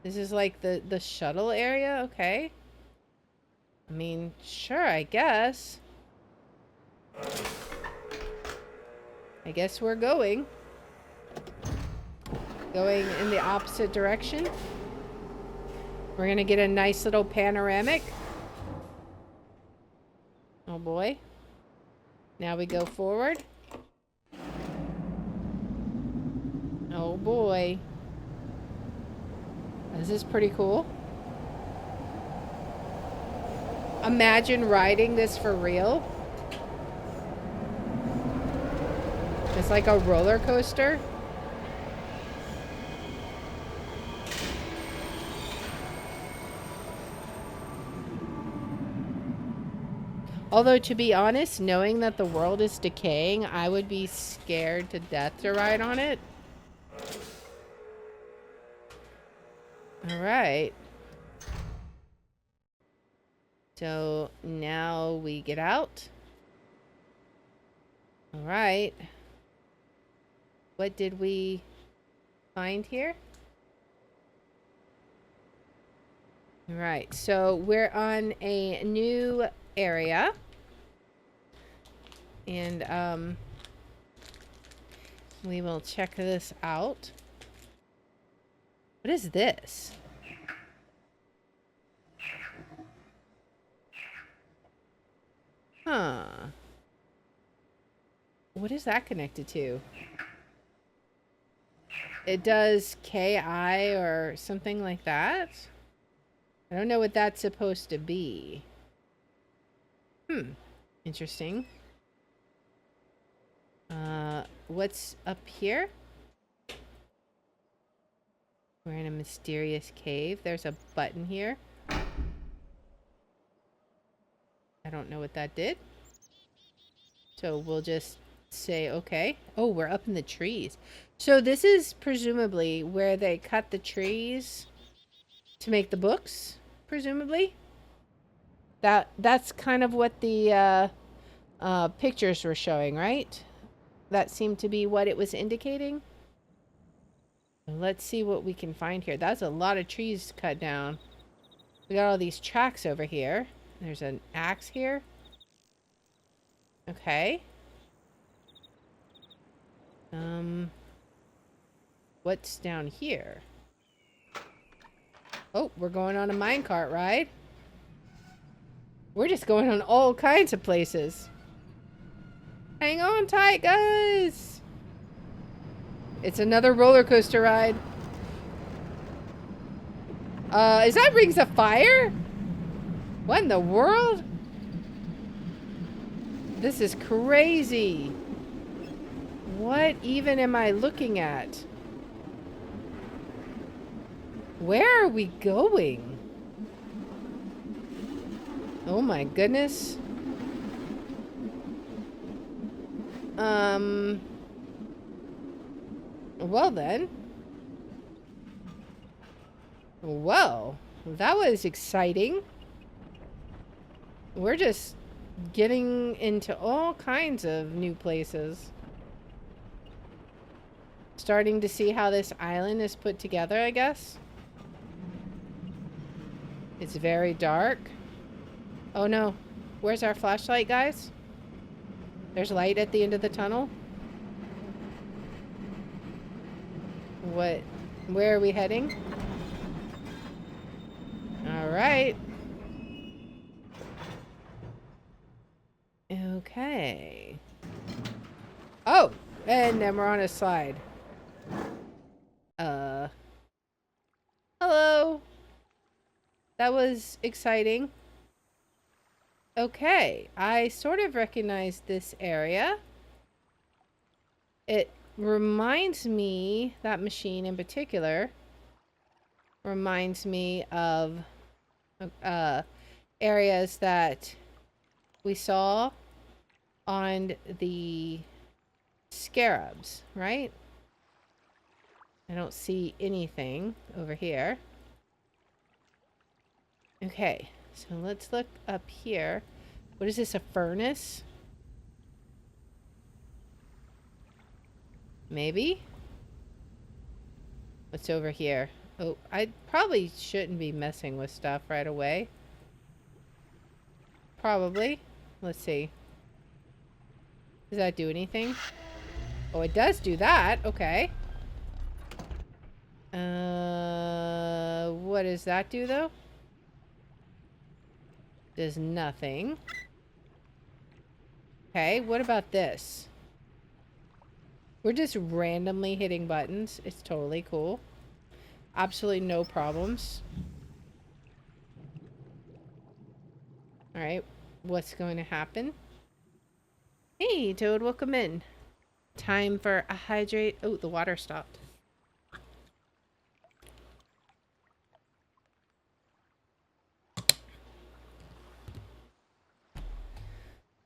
This is like the shuttle area. Okay. I mean, sure, I guess. I guess we're going in the opposite direction. We're gonna get a nice little panoramic. Oh boy. Now we go forward. Oh boy. This is pretty cool. Imagine riding this for real. It's like a roller coaster. Although, to be honest, knowing that the world is decaying, I would be scared to death to ride on it. Alright. So, now we get out. Alright. What did we find here? Alright, so we're on a new area. And, we will check this out. What is this? Huh. What is that connected to? It does KI or something like that? I don't know what that's supposed to be. Interesting. What's up here? We're in a mysterious cave. There's a button here. I don't know what that did. So we'll just say, okay. Oh, we're up in the trees. So this is presumably where they cut the trees to make the books, presumably. That's kind of what the pictures were showing, right? That seemed to be what it was indicating. Let's see what we can find here. That's a lot of trees cut down. We got all these tracks over here. There's an axe here. Okay. What's down here? Oh, we're going on a minecart ride. We're just going on all kinds of places. Hang on tight, guys. It's another roller coaster ride. Is that Rings of Fire? What in the world? This is crazy. What even am I looking at? Where are we going? Oh my goodness. Well then. Well, that was exciting. We're just getting into all kinds of new places. Starting to see how this island is put together, I guess. It's very dark. Oh no. Where's our flashlight, guys? There's light at the end of the tunnel. What? Where are we heading? All right. Okay. Oh, and then we're on a slide. Hello. That was exciting. Okay, I sort of recognize this area. It reminds me, that machine in particular, reminds me of areas that we saw on the scarabs, right? I don't see anything over here. Okay, so let's look up here. What is this, a furnace? Maybe? What's over here? Oh, I probably shouldn't be messing with stuff right away. Probably. Let's see. Does that do anything? Oh, it does do that. Okay. What does that do, though? Does nothing. Okay, what about this? We're just randomly hitting buttons. It's totally cool. Absolutely no problems. Alright, what's going to happen? Hey, Toad, welcome in. Time for a hydrate. Oh, the water stopped.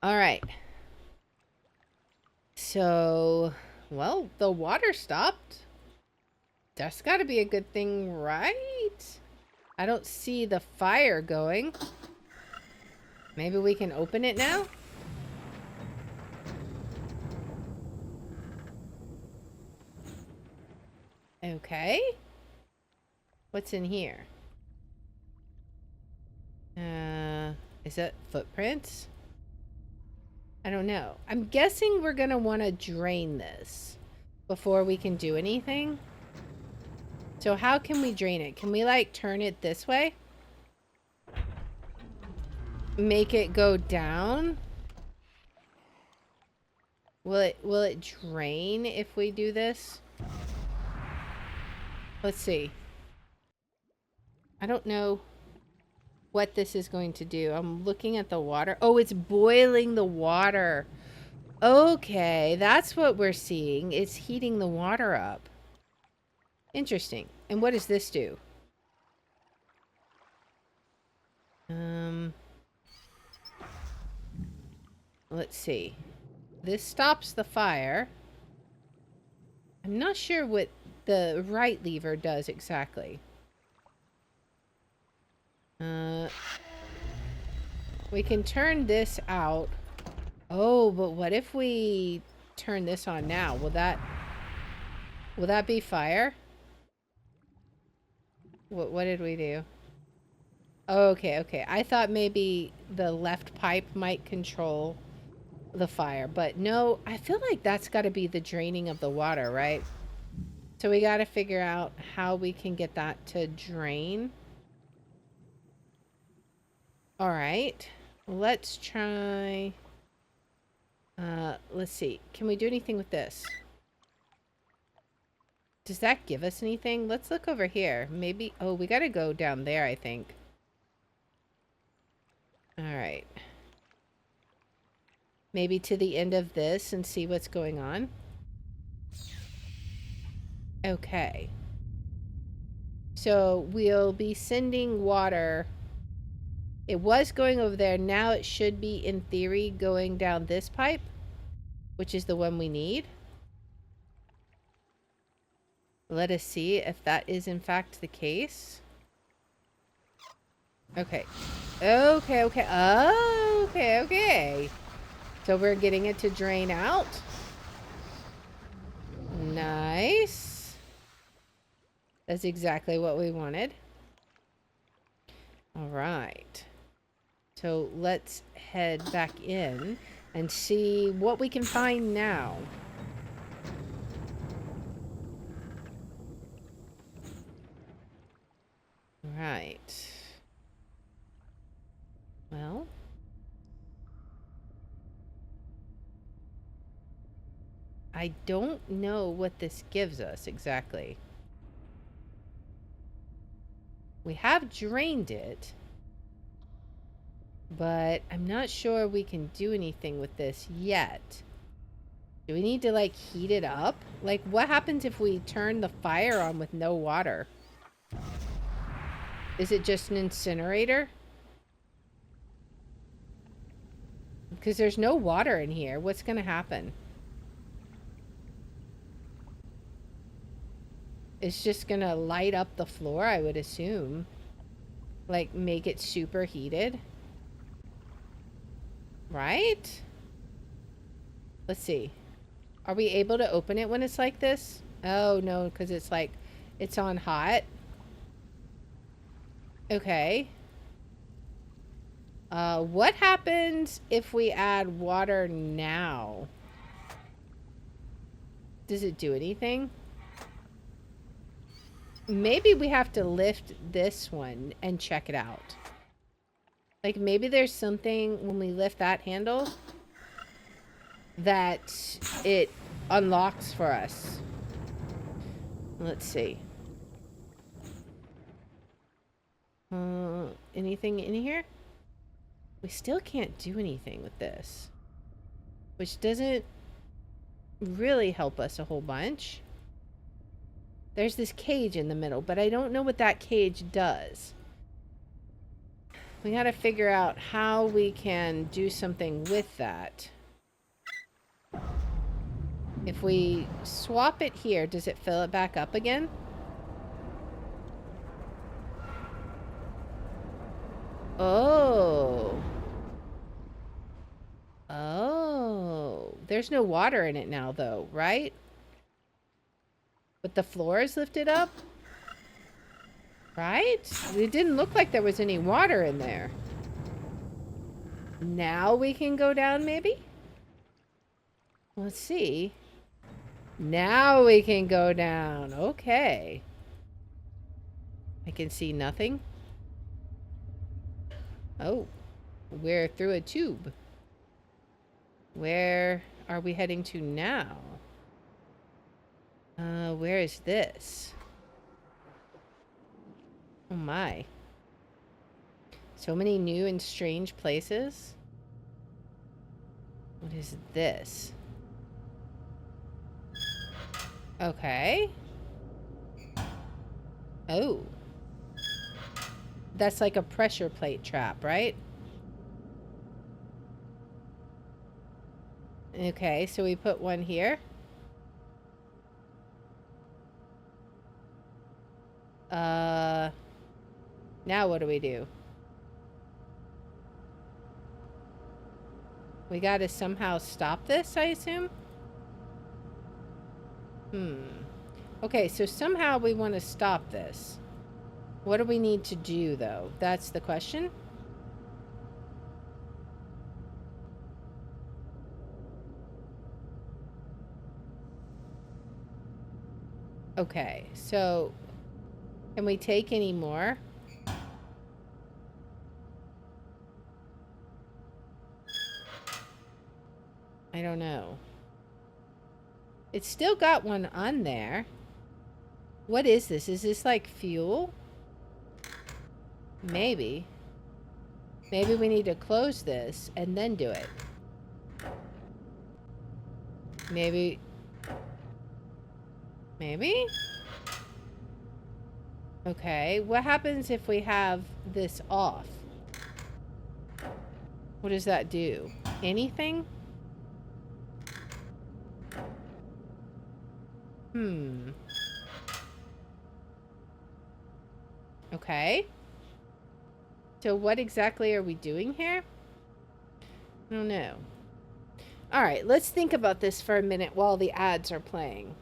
Alright. So, well, the water stopped. That's gotta be a good thing, right? I don't see the fire going. Maybe we can open it now? Okay. What's in here? Is that footprints? I don't know. I'm guessing we're gonna want to drain this before we can do anything. So how can we drain it? Can we like turn it this way? Make it go down? Will it drain if we do this? Let's see. I don't know what this is going to do. I'm looking at the water. Oh, it's boiling the water. Okay, that's what we're seeing. It's heating the water up. Interesting. And what does this do? Let's see. This stops the fire. I'm not sure what the right lever does exactly. We can turn this out. Oh, but what if we turn this on now? Will that be fire? What did we do? Okay, okay. I thought maybe the left pipe might control the fire, but no, I feel like that's got to be the draining of the water, right? So we got to figure out how we can get that to drain. All right, let's try. Let's see. Can we do anything with this? Does that give us anything? Let's look over here. Maybe. Oh, we got to go down there, I think. All right. Maybe to the end of this and see what's going on. Okay. So we'll be sending water. It was going over there. Now it should be, in theory, going down this pipe, which is the one we need. Let us see if that is in fact the case. Okay. Okay, okay. Oh, okay, okay. So we're getting it to drain out. Nice. That's exactly what we wanted. All right. So let's head back in and see what we can find now. Right. Well. I don't know what this gives us exactly. We have drained it, but I'm not sure we can do anything with this yet. Do we need to, like, heat it up? Like, what happens if we turn the fire on with no water? Is it just an incinerator? Because there's no water in here. What's going to happen? It's just going to light up the floor, I would assume. Like, make it super heated. Right? Let's see. Are we able to open it when it's like this? Oh, no, because it's like, it's on hot. Okay. What happens if we add water now? Does it do anything? Maybe we have to lift this one and check it out. Like, maybe there's something when we lift that handle that it unlocks for us. Let's see. Anything in here? We still can't do anything with this, which doesn't really help us a whole bunch. There's this cage in the middle, but I don't know what that cage does. We gotta figure out how we can do something with that. If we swap it here, does it fill it back up again? Oh. Oh. There's no water in it now, though, right? But the floor is lifted up? Right? It didn't look like there was any water in there. Now we can go down, maybe? Let's see. Now we can go down. Okay. I can see nothing. Oh. We're through a tube. Where are we heading to now? Where is this? Oh my. So many new and strange places. What is this? Okay. Oh. That's like a pressure plate trap, right? Okay, so we put one here. Now what do we do? We gotta somehow stop this, I assume? Okay, so somehow we want to stop this. What do we need to do, though? That's the question. Okay, so can we take any more? I don't know. It's still got one on there. What is this? Is this like fuel? Maybe. Maybe we need to close this and then do it. Maybe. Maybe? Okay, what happens if we have this off? What does that do? Anything? Okay. So what exactly are we doing here? I don't know. Alright, let's think about this for a minute while the ads are playing.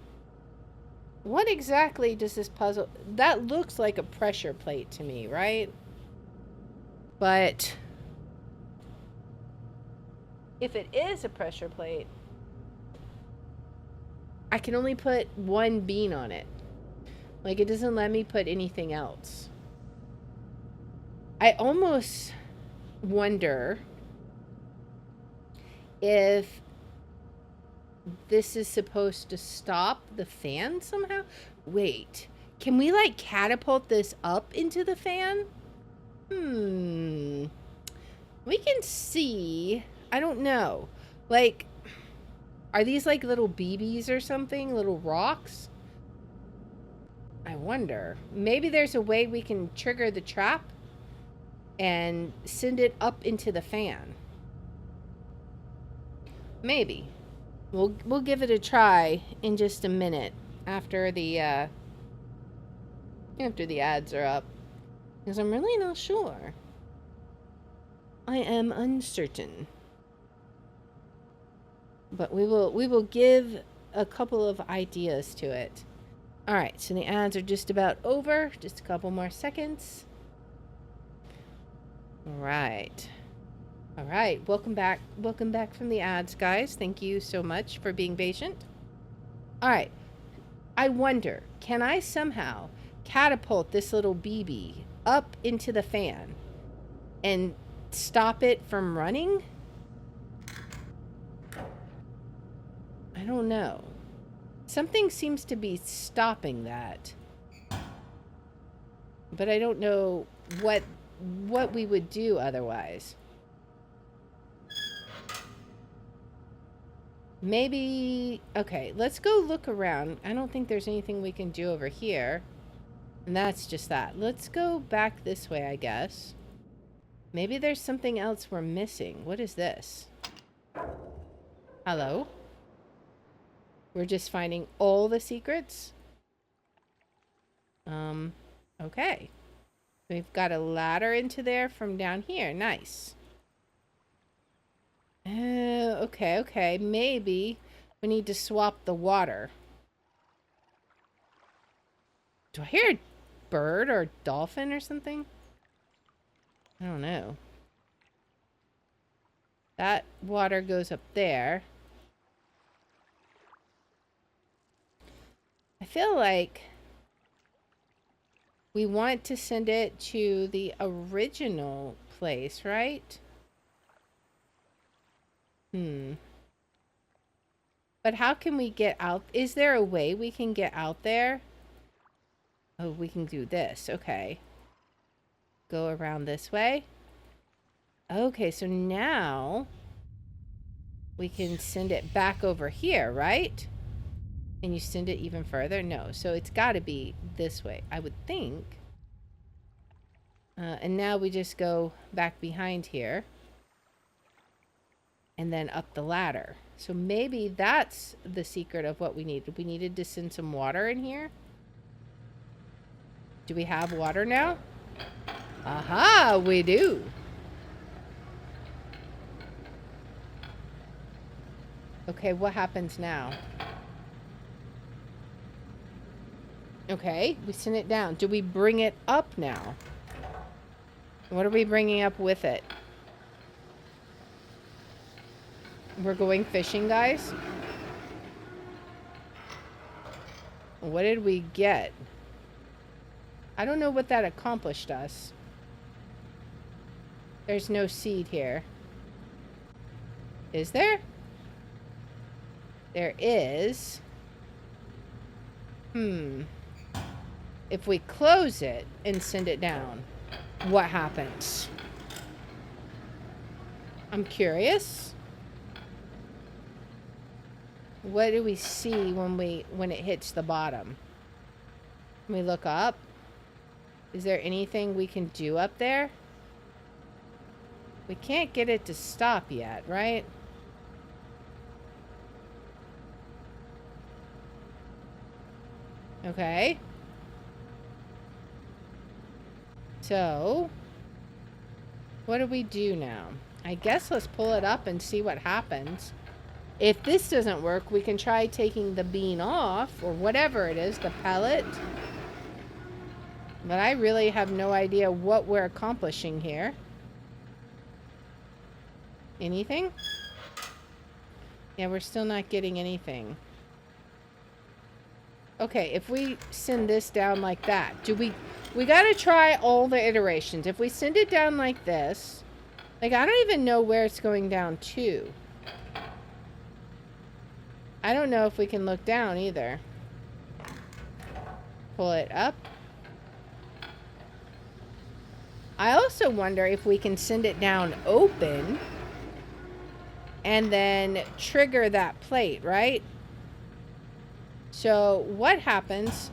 What exactly does this puzzle... That looks like a pressure plate to me, right? But... if it is a pressure plate... I can only put one bean on it. Like, it doesn't let me put anything else. I almost wonder if this is supposed to stop the fan somehow. Wait, can we like catapult this up into the fan? We can see. I don't know. Like, are these like little BBs or something? Little rocks? I wonder. Maybe there's a way we can trigger the trap and send it up into the fan. Maybe. We'll give it a try in just a minute after the ads are up, because I'm really not sure. I am uncertain. But we will give a couple of ideas to it. All right, so the ads are just about over. Just a couple more seconds. All right. All right, welcome back. Welcome back from the ads, guys. Thank you so much for being patient. All right. I wonder, can I somehow catapult this little BB up into the fan and stop it from running? I don't know. Something seems to be stopping that. But I don't know what we would do otherwise. Maybe... okay, let's go look around. I don't think there's anything we can do over here. And that's just that. Let's go back this way, I guess. Maybe there's something else we're missing. What is this? Hello? We're just finding all the secrets? Okay. We've got a ladder into there from down here. Nice. Okay. Maybe we need to swap the water. Do I hear a bird or a dolphin or something? I don't know. That water goes up there. I feel like we want to send it to the original place, right? But how can we get out? Is there a way we can get out there? Oh, we can do this. Okay. Go around this way. Okay, so now we can send it back over here, right? Can you send it even further? No. So it's got to be this way, I would think. And now we just go back behind here. And then up the ladder. So maybe that's the secret of what we needed. We needed to send some water in here. Do we have water now? Aha, we do. Okay, what happens now? Okay, we send it down. Do we bring it up now? What are we bringing up with it? We're going fishing, guys? What did we get? I don't know what that accomplished us. There's no seed here. Is there? There is. If we close it and send it down, what happens? I'm curious. What do we see when it hits the bottom? Can we look up? Is there anything we can do up there? We can't get it to stop yet, right? Okay. So, what do we do now? I guess let's pull it up and see what happens. If this doesn't work, we can try taking the bean off, or whatever it is, the pellet. But I really have no idea what we're accomplishing here. Anything? Yeah, we're still not getting anything. Okay, if we send this down like that, we gotta try all the iterations. If we send it down like this, like, I don't even know where it's going down to. I don't know if we can look down either. Pull it up. I also wonder if we can send it down open and then trigger that plate, right? So what happens?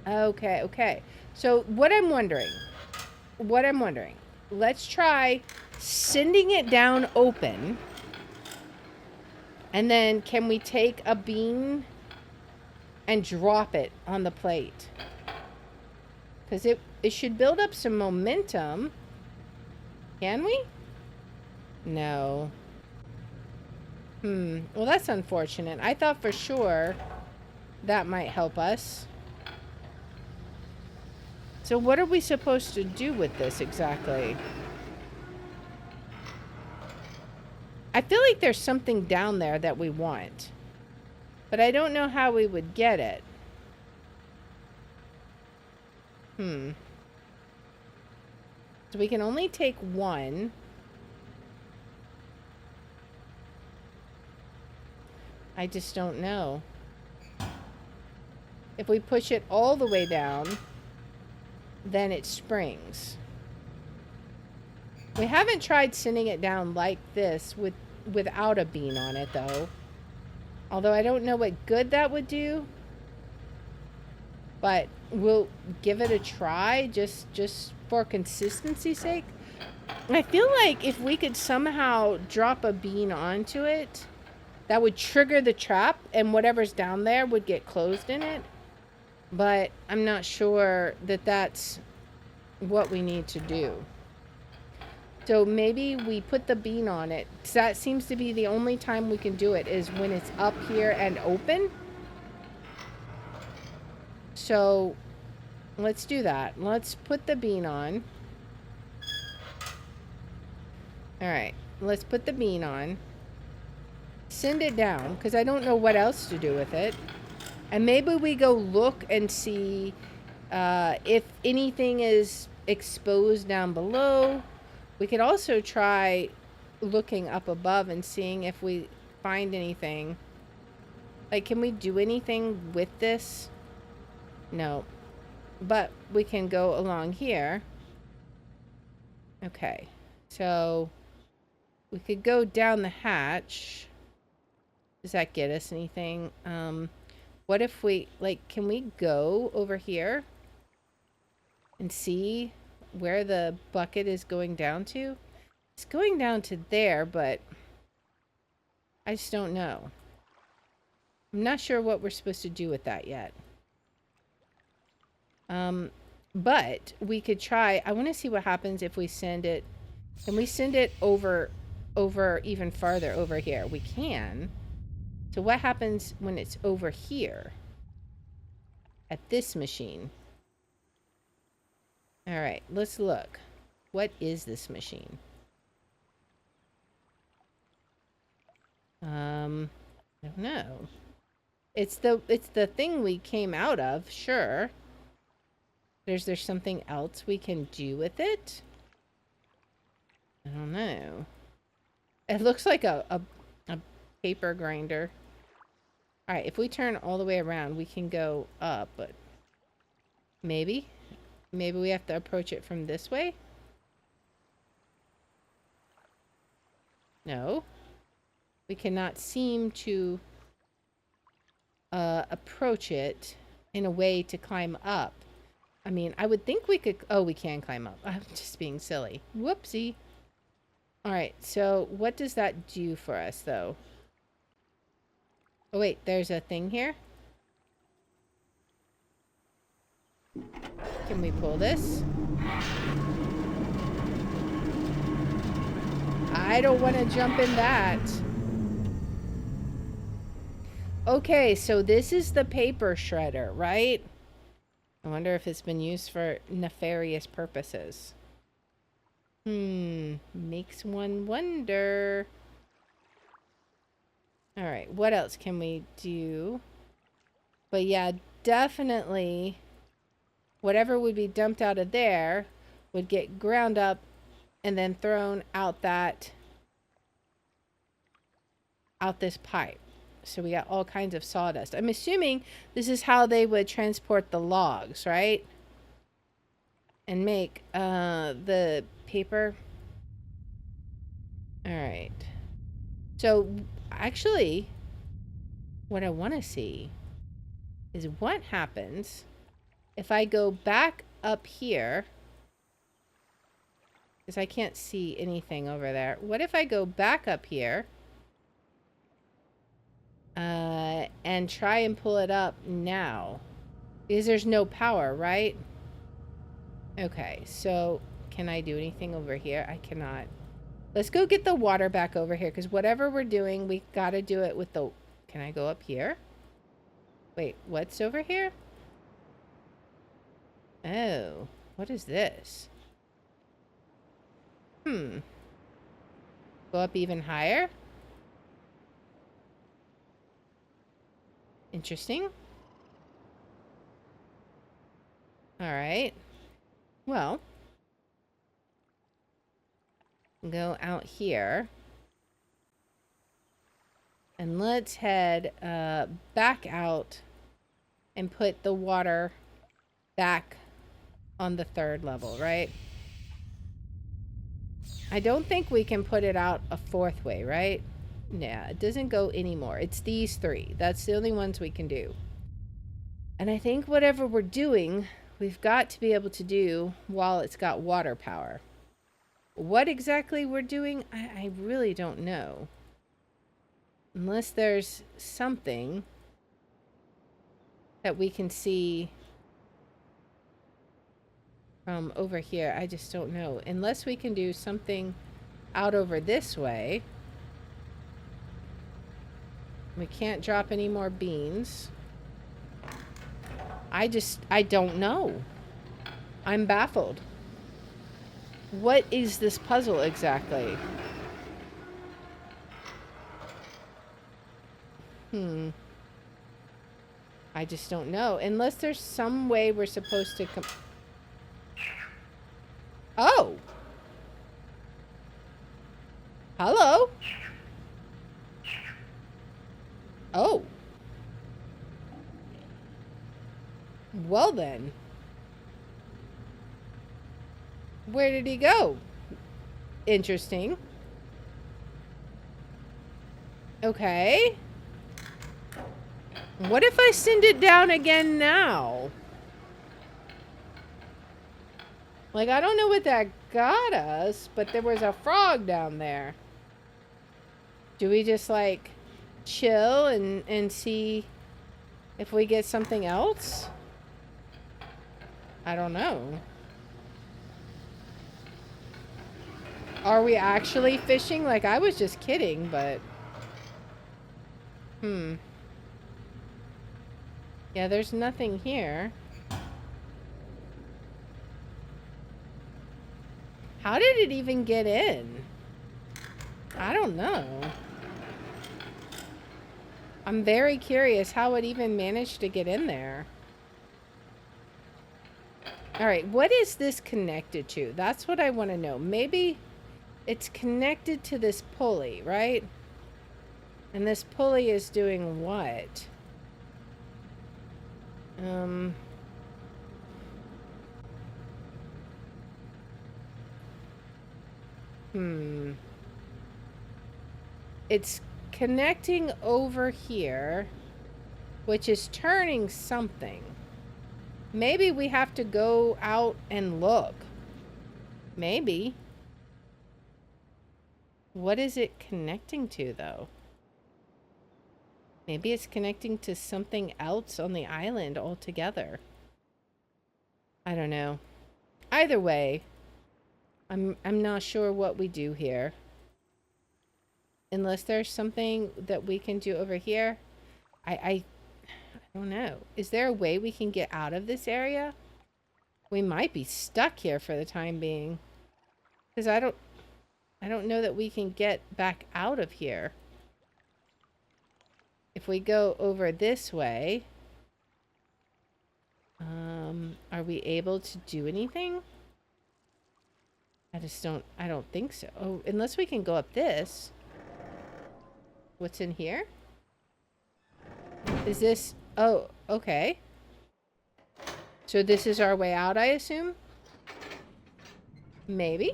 Okay. So what I'm wondering, let's try sending it down open, and then can we take a bean and drop it on the plate? Because it should build up some momentum. Can we? No. Well, that's unfortunate. I thought for sure that might help us. So what are we supposed to do with this exactly? I feel like there's something down there that we want, but I don't know how we would get it. So we can only take one. I just don't know. If we push it all the way down, then it springs. We haven't tried sending it down like this without a bean on it, though. Although I don't know what good that would do. But we'll give it a try just for consistency's sake. I feel like if we could somehow drop a bean onto it, that would trigger the trap and whatever's down there would get closed in it. But I'm not sure that that's what we need to do. So maybe we put the bean on it. That seems to be the only time we can do it, is when it's up here and open. So let's do that. Let's put the bean on. All right, let's put the bean on. Send it down, because I don't know what else to do with it. And maybe we go look and see if anything is exposed down below. We could also try looking up above and seeing if we find anything. Like, can we do anything with this? No. But we can go along here. Okay. So we could go down the hatch. Does that get us anything? What if we, like, can we go over here and see where the bucket is going down to? It's going down to there, but I just don't know. I'm not sure what we're supposed to do with that yet. But we could try. I want to see what happens if we send it. Can we send it over even farther over here? We can. So what happens when it's over here? At this machine. Alright, let's look. What is this machine? I don't know. It's the thing we came out of, sure. There's something else we can do with it? I don't know. It looks like a paper grinder. Alright, if we turn all the way around, we can go up, but maybe we have to approach it from this way? No. We cannot seem to approach it in a way to climb up. I mean, I would think we could... Oh, we can climb up. I'm just being silly. Whoopsie. Alright, so what does that do for us, though? Oh, wait, there's a thing here? Can we pull this? I don't want to jump in that. Okay, so this is the paper shredder, right? I wonder if it's been used for nefarious purposes. Makes one wonder. Alright, what else can we do? But yeah, definitely whatever would be dumped out of there would get ground up and then thrown out this pipe. So we got all kinds of sawdust. I'm assuming this is how they would transport the logs, right? And make the paper. Alright. So actually, what I want to see is what happens if I go back up here. Because I can't see anything over there. What if I go back up here and try and pull it up now? Because there's no power, right? Okay, so can I do anything over here? I cannot. Let's go get the water back over here, because whatever we're doing, we gotta do it with the... Can I go up here? Wait, what's over here? Oh, what is this? Go up even higher? Interesting. Alright. Well, go out here. And let's head back out and put the water back on the 3rd level, right? I don't think we can put it out a 4th way, right? Yeah, it doesn't go anymore. It's these 3. That's the only ones we can do. And I think whatever we're doing, we've got to be able to do while it's got water power. What exactly we're doing, I really don't know. Unless there's something that we can see from over here. I just don't know. Unless we can do something out over this way. We can't drop any more beans. I don't know. I'm baffled. What is this puzzle exactly? I just don't know. Unless there's some way we're supposed to come... Oh! Hello? Oh. Well then. Where did he go? Interesting. Okay. What if I send it down again now? Like, I don't know what that got us, but there was a frog down there. Do we just, like, chill and see if we get something else? I don't know. Are we actually fishing? Like, I was just kidding, but... Yeah, there's nothing here. How did it even get in? I don't know. I'm very curious how it even managed to get in there. Alright, what is this connected to? That's what I want to know. Maybe it's connected to this pulley, right? And this pulley is doing what? It's connecting over here, which is turning something. Maybe we have to go out and look. Maybe. What is it connecting to, though? Maybe it's connecting to something else on the island altogether. I don't know. Either way, I'm not sure what we do here. Unless there's something that we can do over here. I don't know. Is there a way we can get out of this area? We might be stuck here for the time being. Because I don't know that we can get back out of here. If we go over this way, are we able to do anything? I don't think so. Oh, unless we can go up this. What's in here? Is this... Oh, okay. So this is our way out, I assume? Maybe.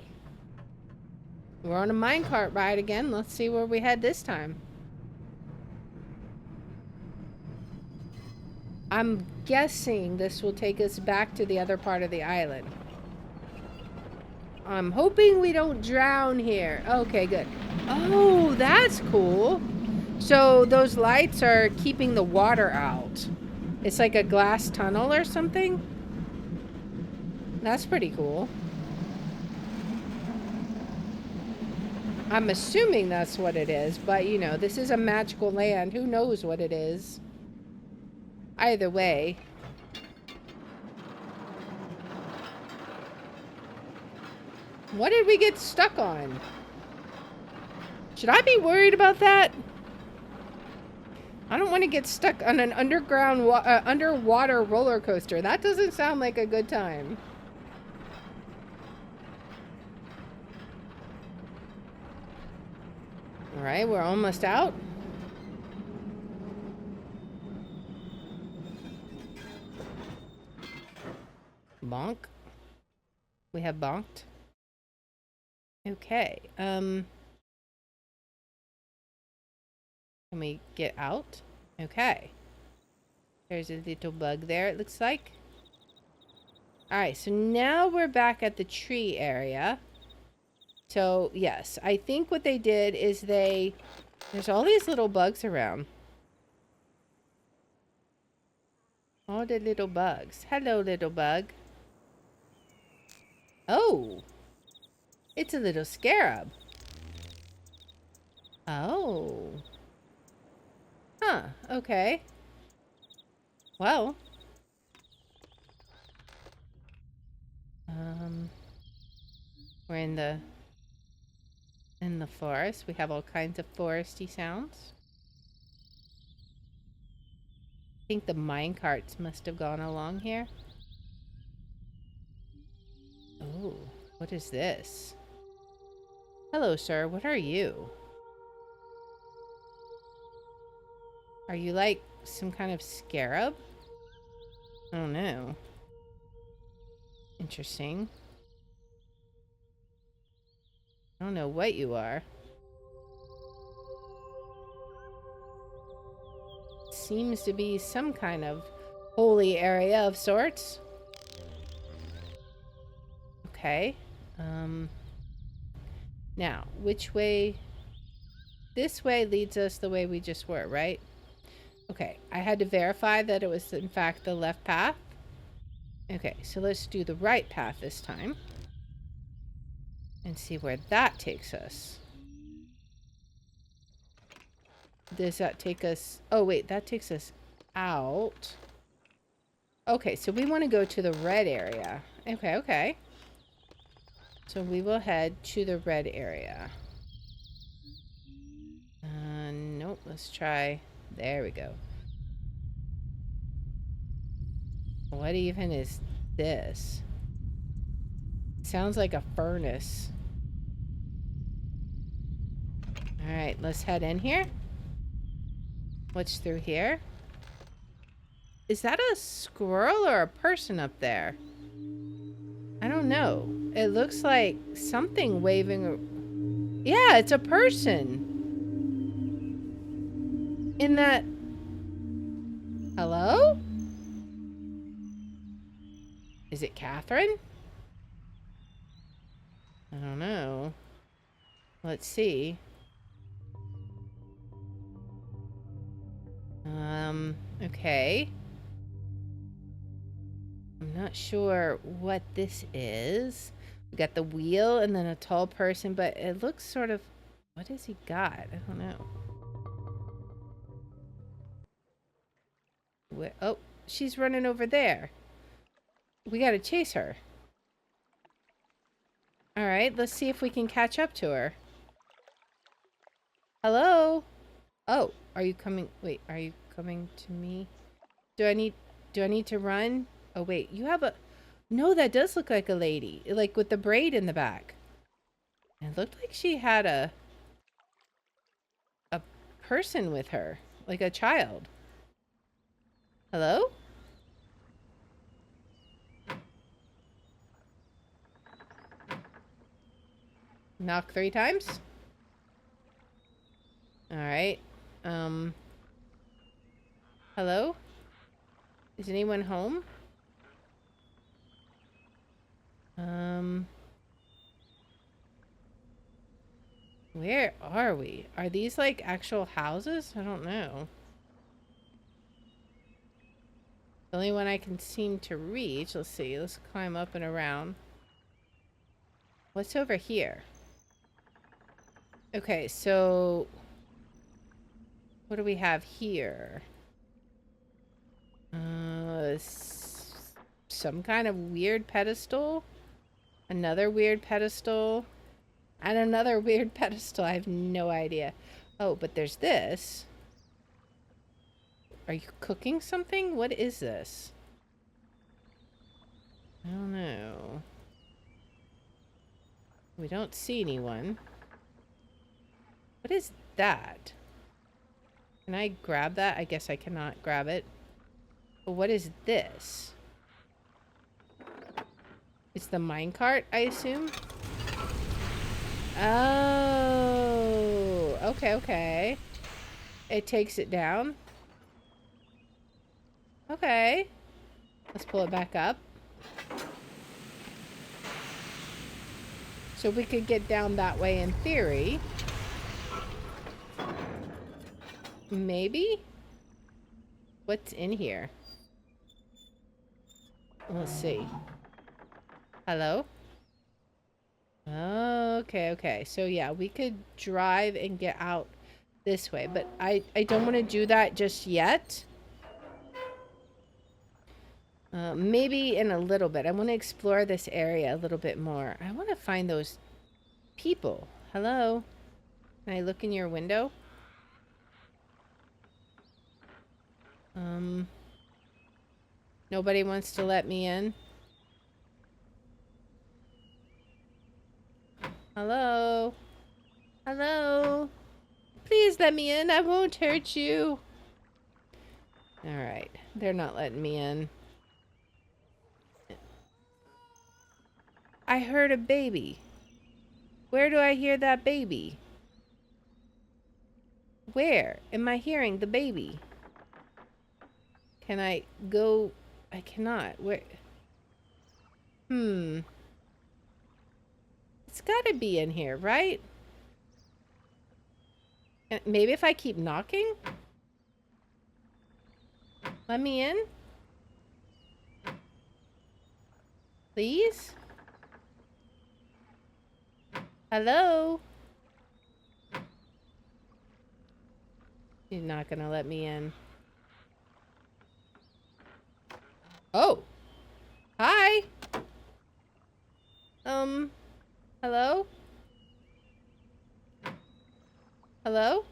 We're on a minecart ride again. Let's see where we head this time. I'm guessing this will take us back to the other part of the island. I'm hoping we don't drown here. Okay, good. Oh, that's cool. So those lights are keeping the water out. It's like a glass tunnel or something. That's pretty cool. I'm assuming that's what it is, but you know, this is a magical land. Who knows what it is? Either way. What did we get stuck on? Should I be worried about that? I don't want to get stuck on an underwater roller coaster. That doesn't sound like a good time. All right, we're almost out. Bonk. We have bonked. Okay. Can we get out? Okay. There's a little bug there, it looks like. Alright, so now we're back at the tree area. So, yes, I think what they did is there's all these little bugs around. All the little bugs. Hello, little bug. Oh! It's a little scarab. Oh. Huh, okay. Well. We're in the forest. We have all kinds of foresty sounds. I think the minecarts must have gone along here. Oh, what is this? Hello, sir. What are you? Are you like some kind of scarab? I don't know. Interesting. I don't know what you are. Seems to be some kind of holy area of sorts. Okay. Now, which way? This way leads us the way we just were, right? Okay, I had to verify that it was in fact the left path. Okay, so let's do the right path this time. And see where that takes us. Does that take us... Oh, wait, that takes us out. Okay, so we want to go to the red area. Okay, okay. So we will head to the red area. Nope, let's try... There we go. What even is this? Sounds like a furnace. Alright, let's head in here. What's through here? Is that a squirrel or a person up there? I don't know. It looks like something waving. Yeah, it's a person. In that... Hello? Is it Catherine? I don't know. Let's see. Okay. I'm not sure what this is. We got the wheel and then a tall person, but it looks sort of... What has he got? I don't know. Oh, she's running over there. We gotta chase her. Alright, let's see if we can catch up to her. Hello? Oh, are you coming? Wait, are you coming to me? Do I need to run? Oh, wait, you have a... No, that does look like a lady. Like with the braid in the back. It looked like she had a person with her. Like a child. Hello? Knock 3 times? Alright. Hello? Is anyone home? Where are we? Are these like actual houses? I don't know. The only one I can seem to reach. Let's see. Let's climb up and around. What's over here? Okay, so... What do we have here? Some kind of weird pedestal. Another weird pedestal. And another weird pedestal. I have no idea. Oh, but there's this. Are you cooking something? What is this? I don't know. We don't see anyone. What is that? Can I grab that? I guess I cannot grab it. But what is this? It's the minecart, I assume? Oh, okay, okay. It takes it down. Okay. Let's pull it back up. So we could get down that way in theory. Maybe? What's in here? Let's see. Hello? Okay, okay. So yeah, we could drive and get out this way, but I don't want to do that just yet. Maybe in a little bit. I want to explore this area a little bit more. I want to find those people. Hello? Can I look in your window? Nobody wants to let me in. Hello? Hello? Please let me in. I won't hurt you. Alright. They're not letting me in. I heard a baby. Where do I hear that baby? Where am I hearing the baby? Can I go? I cannot. Where? It's gotta be in here, right? Maybe if I keep knocking? Let me in? Please? Hello? She's not gonna let me in. Oh! Hi! Hello? Hello?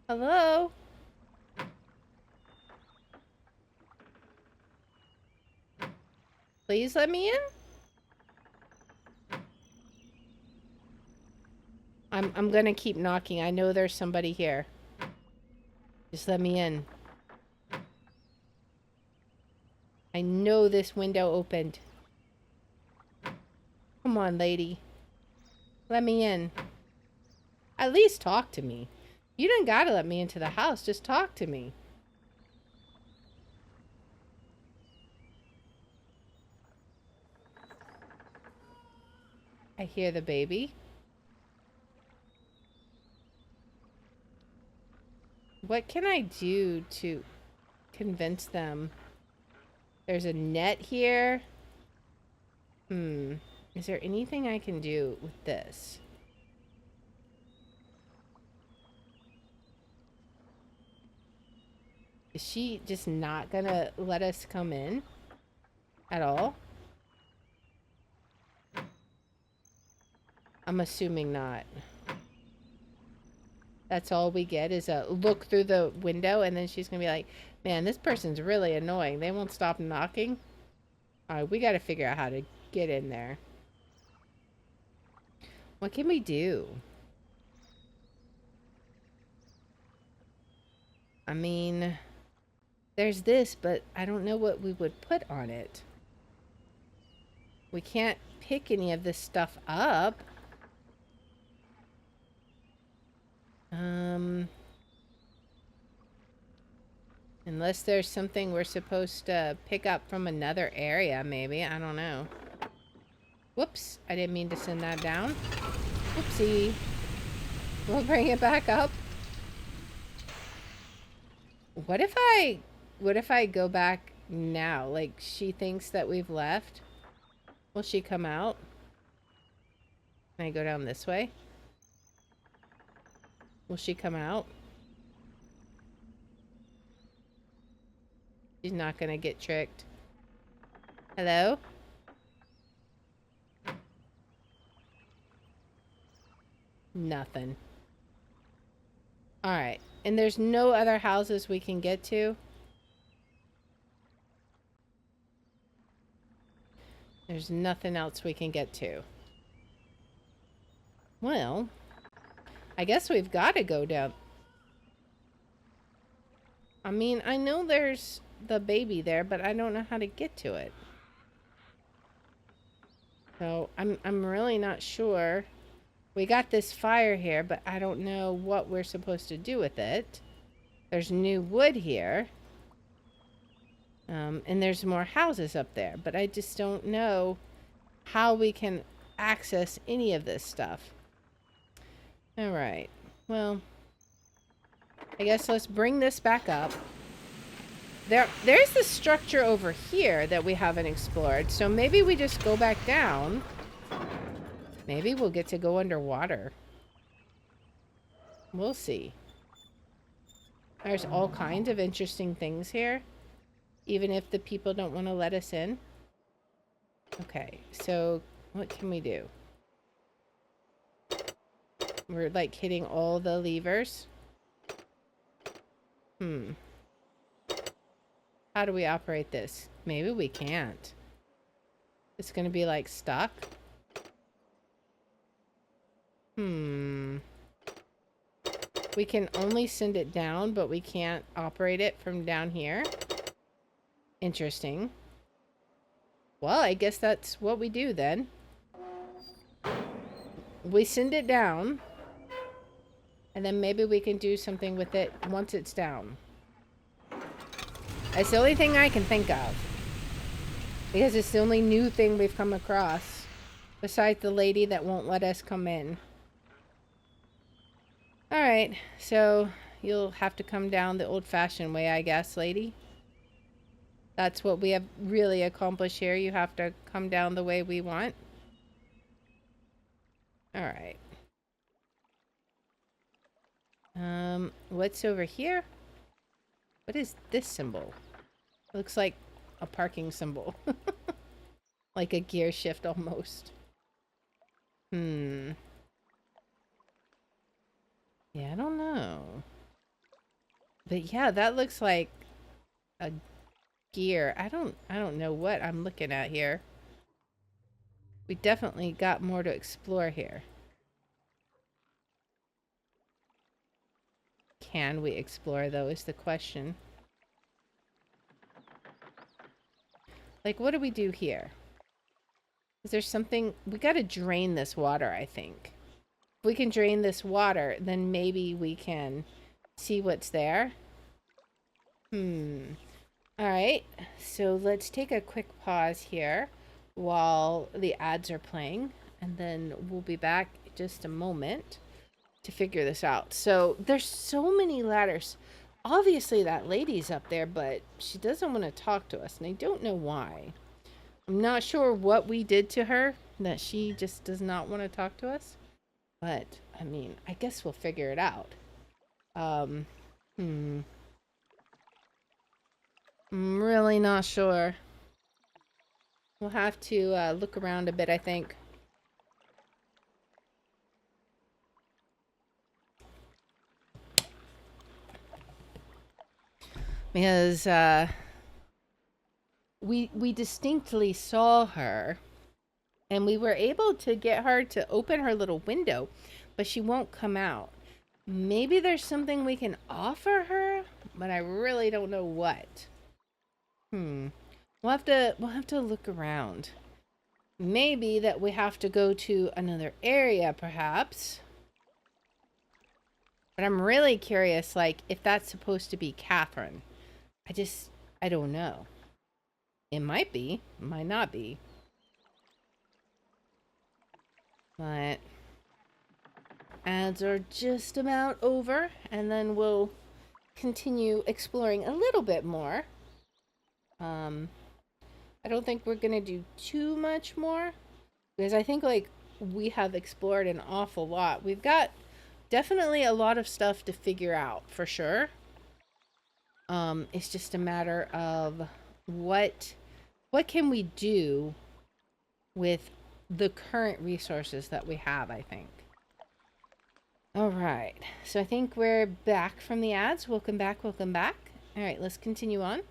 Hello? Please let me in? I'm gonna keep knocking. I know there's somebody here. Just let me in. I know this window opened. Come on, lady. Let me in. At least talk to me. You don't gotta let me into the house. Just talk to me. I hear the baby. What can I do to convince them? There's a net here. Is there anything I can do with this? Is she just not gonna let us come in at all? I'm assuming not. That's all we get is a look through the window, and then she's gonna be like, man, this person's really annoying. They won't stop knocking. Alright, we gotta figure out how to get in there. What can we do? I mean, there's this, but I don't know what we would put on it. We can't pick any of this stuff up. Unless there's something we're supposed to pick up from another area, maybe. I don't know. Whoops. I didn't mean to send that down. Whoopsie. We'll bring it back up. What if I go back now? Like, she thinks that we've left. Will she come out? Can I go down this way? Will she come out? She's not gonna get tricked. Hello? Nothing. Alright. And there's no other houses we can get to? There's nothing else we can get to. Well, I guess we've got to go down. I mean, I know there's the baby there, but I don't know how to get to it. So I'm really not sure. We got this fire here, but I don't know what we're supposed to do with it. There's new wood here. And there's more houses up there, but I just don't know how we can access any of this stuff. All right. Well, I guess let's bring this back up. There's the structure over here that we haven't explored, so maybe we just go back down. Maybe we'll get to go underwater. We'll see. There's all kinds of interesting things here, even if the people don't want to let us in. Okay, so what can we do? We're like hitting all the levers. How do we operate this? Maybe we can't. It's gonna be like stuck. We can only send it down, but we can't operate it from down here. Interesting. Well, I guess that's what we do then. We send it down, and then maybe we can do something with it once it's down. That's the only thing I can think of. Because it's the only new thing we've come across. Besides the lady that won't let us come in. Alright, so you'll have to come down the old-fashioned way, I guess, lady. That's what we have really accomplished here. You have to come down the way we want. Alright. What's over here? What is this symbol? It looks like a parking symbol. Like a gear shift almost. Yeah, I don't know. But yeah, that looks like a gear. I don't know what I'm looking at here. We definitely got more to explore here. Can we explore though is the question. Like, what do we do here? Is there something? We gotta drain this water, I think. If we can drain this water, then maybe we can see what's there. Alright, so let's take a quick pause here while the ads are playing, and then we'll be back in just a moment to figure this out. So there's so many ladders. Obviously that lady's up there, but she doesn't want to talk to us, and I don't know why. I'm not sure what we did to her that she just does not want to talk to us. But, I mean, I guess we'll figure it out. I'm really not sure. We'll have to look around a bit, I think. Because we distinctly saw her, and we were able to get her to open her little window, but she won't come out. Maybe there's something we can offer her, but I really don't know what. We'll have to look around. Maybe that we have to go to another area, perhaps. But I'm really curious, like, if that's supposed to be Catherine. I don't know. It might be, might not be. But ads are just about over, and then we'll continue exploring a little bit more. I don't think we're gonna do too much more, because I think, like, we have explored an awful lot. We've got definitely a lot of stuff to figure out, for sure. It's just a matter of what can we do with the current resources that we have, I think. All right, so I think we're back from the ads. Welcome back, welcome back. All right, let's continue on.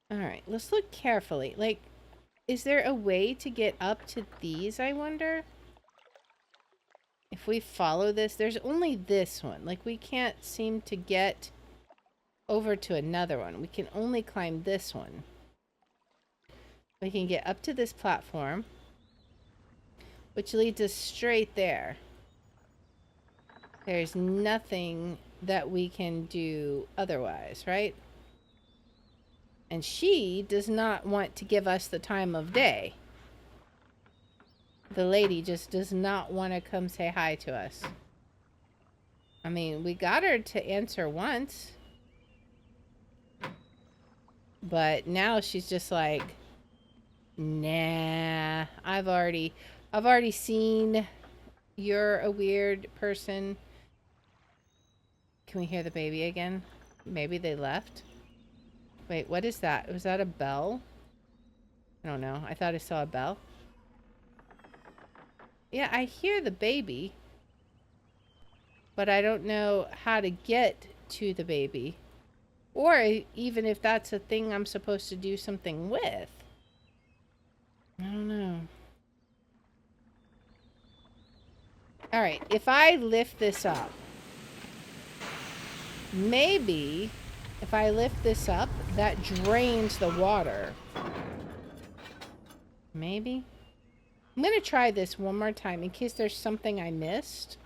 All right, let's look carefully. Like, is there a way to get up to these, I wonder? If we follow this, there's only this one. Like, we can't seem to get over to another one. We can only climb this one. We can get up to this platform, which leads us straight there. There's nothing that we can do otherwise, right? And she does not want to give us the time of day. The lady just does not want to come say hi to us. I mean, we got her to answer once. But now she's just like, nah, I've already seen you're a weird person. Can we hear the baby again? Maybe they left. Wait, what is that? Was that a bell? I don't know. I thought I saw a bell. Yeah, I hear the baby, but I don't know how to get to the baby. Or even if that's a thing I'm supposed to do something with. I don't know. Alright, if I lift this up, maybe if I lift this up, that drains the water. Maybe? I'm going to try this one more time in case there's something I missed.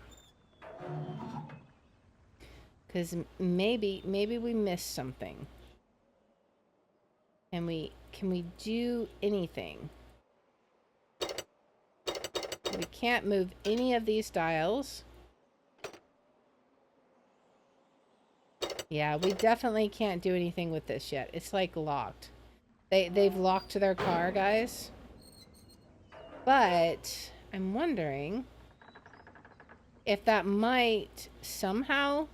Because maybe we missed something. Can we do anything? We can't move any of these dials. Yeah, we definitely can't do anything with this yet. It's like locked. They've locked their car, guys. But I'm wondering if that might somehow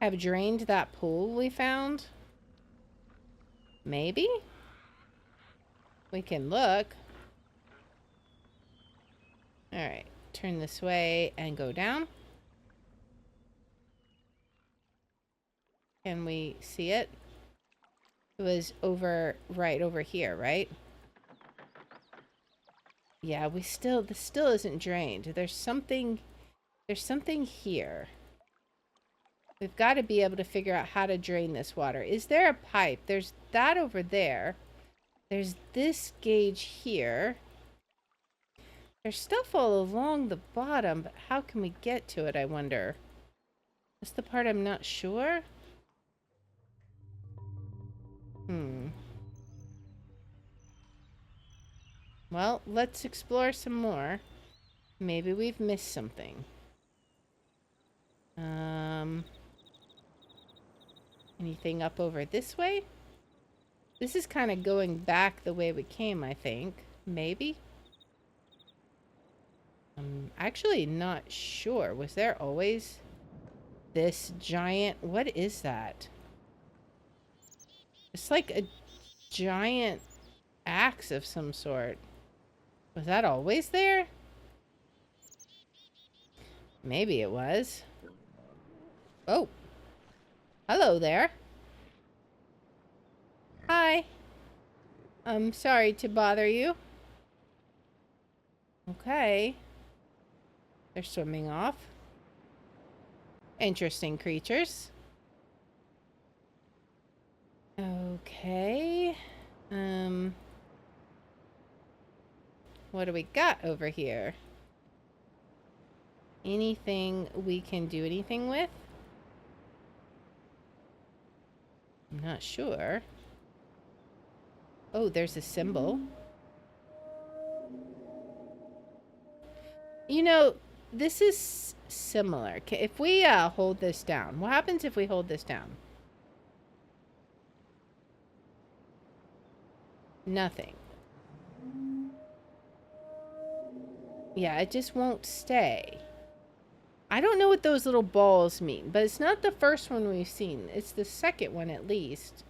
have drained that pool we found. Maybe? We can look. Alright, turn this way and go down. Can we see it? It was right over here, right? Yeah, this still isn't drained. There's something here. We've got to be able to figure out how to drain this water. Is there a pipe? There's that over there. There's this gauge here. There's stuff all along the bottom, but how can we get to it, I wonder? That's the part I'm not sure. Well, let's explore some more. Maybe we've missed something. Anything up over this way? This is kind of going back the way we came, I think. Maybe? I'm actually not sure. Was there always this giant... What is that? It's like a giant axe of some sort. Was that always there? Maybe it was. Oh. Hello there. Hi. I'm sorry to bother you. Okay. They're swimming off. Interesting creatures. Okay. What do we got over here? Anything we can do anything with? I'm not sure. Oh, there's a symbol. You know, this is similar. If we hold this down, what happens if we hold this down? Nothing. Yeah, it just won't stay. I don't know what those little balls mean, but it's not the first one we've seen. It's the second one at least.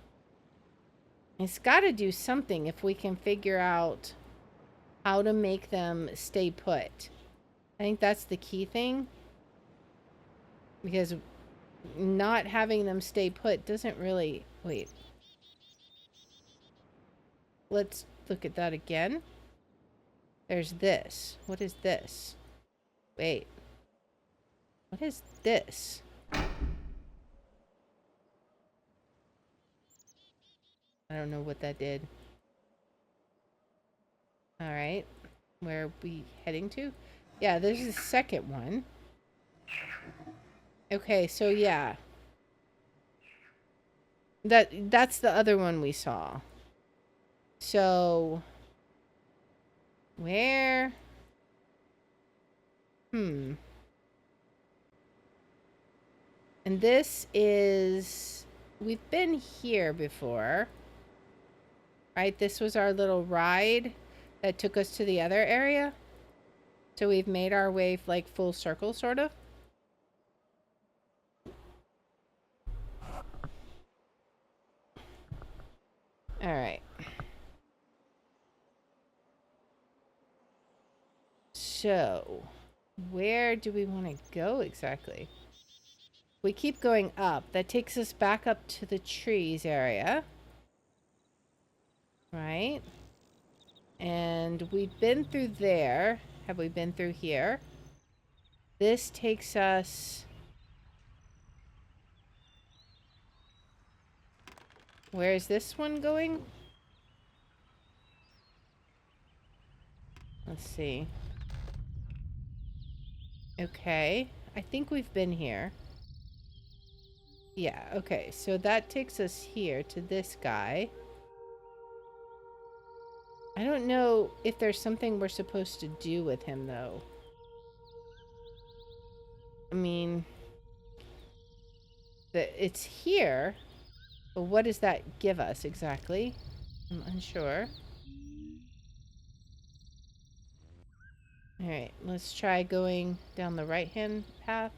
It's got to do something if we can figure out how to make them stay put. I think that's the key thing. Because not having them stay put doesn't really... Wait. Let's look at that again. There's this. What is this? Wait. What is this? I don't know what that did. Alright. Where are we heading to? Yeah, there's the second one. Okay, so yeah. That's the other one we saw. So... Where? And this is... We've been here before. Right? This was our little ride that took us to the other area. So we've made our way, like, full circle, sort of. Alright. So, where do we want to go exactly? We keep going up. That takes us back up to the trees area. Right? And we've been through there. Have we been through here? This takes us... Where is this one going? Let's see. Okay. I think we've been here. Yeah, okay. So that takes us here to this guy. I don't know if there's something we're supposed to do with him, though. I mean... It's here. But what does that give us exactly? I'm unsure. Alright, let's try going down the right-hand path.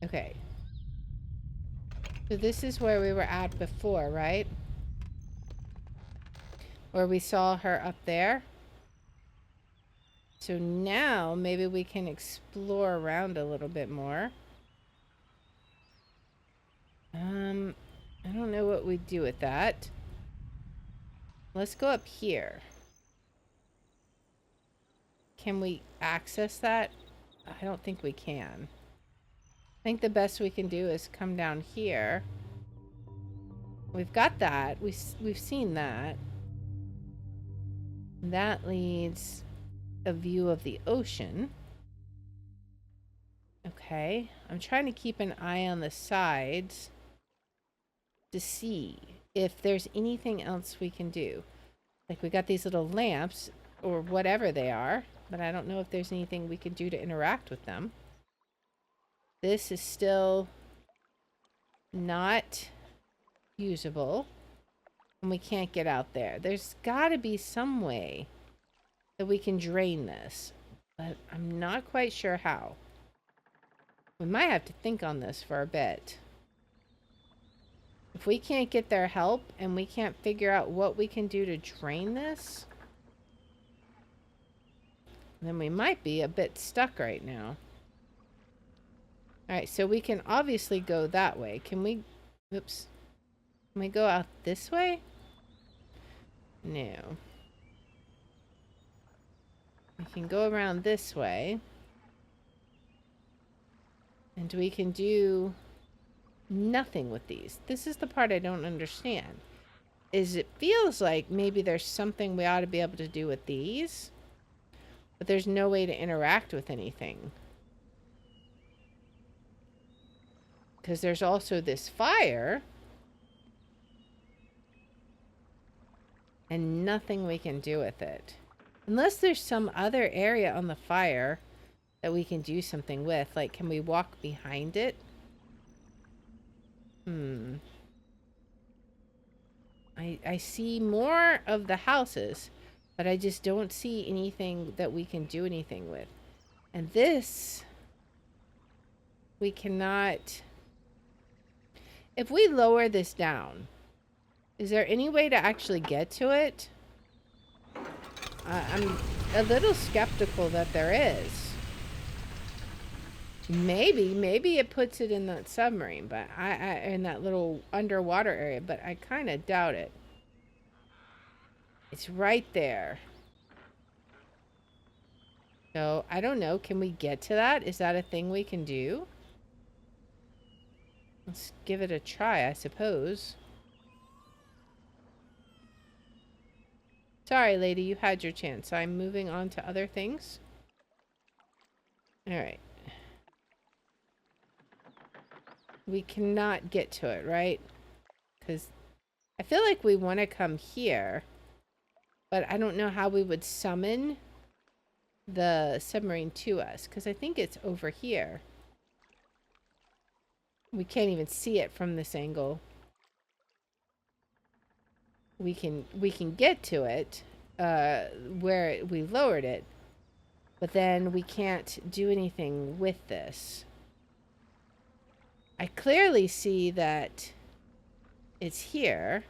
Okay. So this is where we were at before, right? Where we saw her up there. So now maybe we can explore around a little bit more. I don't know what we do with that. Let's go up here. Can we access that? I don't think we can. I think the best we can do is come down here. We've got that. We've seen that. That leads a view of the ocean. Okay. I'm trying to keep an eye on the sides to see if there's anything else we can do. Like we got these little lamps or whatever they are, but I don't know if there's anything we can do to interact with them. This is still not usable, and we can't get out there. There's got to be some way that we can drain this, but I'm not quite sure how. We might have to think on this for a bit. If we can't get their help and we can't figure out what we can do to drain this, then we might be a bit stuck right now. Alright, so we can obviously go that way. Can we... Oops. Can we go out this way? No. We can go around this way. And we can do nothing with these. This is the part I don't understand. Is it feels like maybe there's something we ought to be able to do with these, but there's no way to interact with anything. Because there's also this fire. And nothing we can do with it. Unless there's some other area on the fire that we can do something with. Like, can we walk behind it? I see more of the houses, but I just don't see anything that we can do anything with. And this, we cannot... If we lower this down, is there any way to actually get to it? I'm a little skeptical that there is. Maybe it puts it in that submarine, but in that little underwater area, but I kind of doubt it. It's right there. So, I don't know. Can we get to that? Is that a thing we can do? Let's give it a try, I suppose. Sorry, lady, you had your chance. I'm moving on to other things. Alright. We cannot get to it, right? Because I feel like we want to come here. But I don't know how we would summon the submarine to us. Because I think it's over here. We can't even see it from this angle. We can get to it where we lowered it, but then we can't do anything with this. I clearly see that it's here,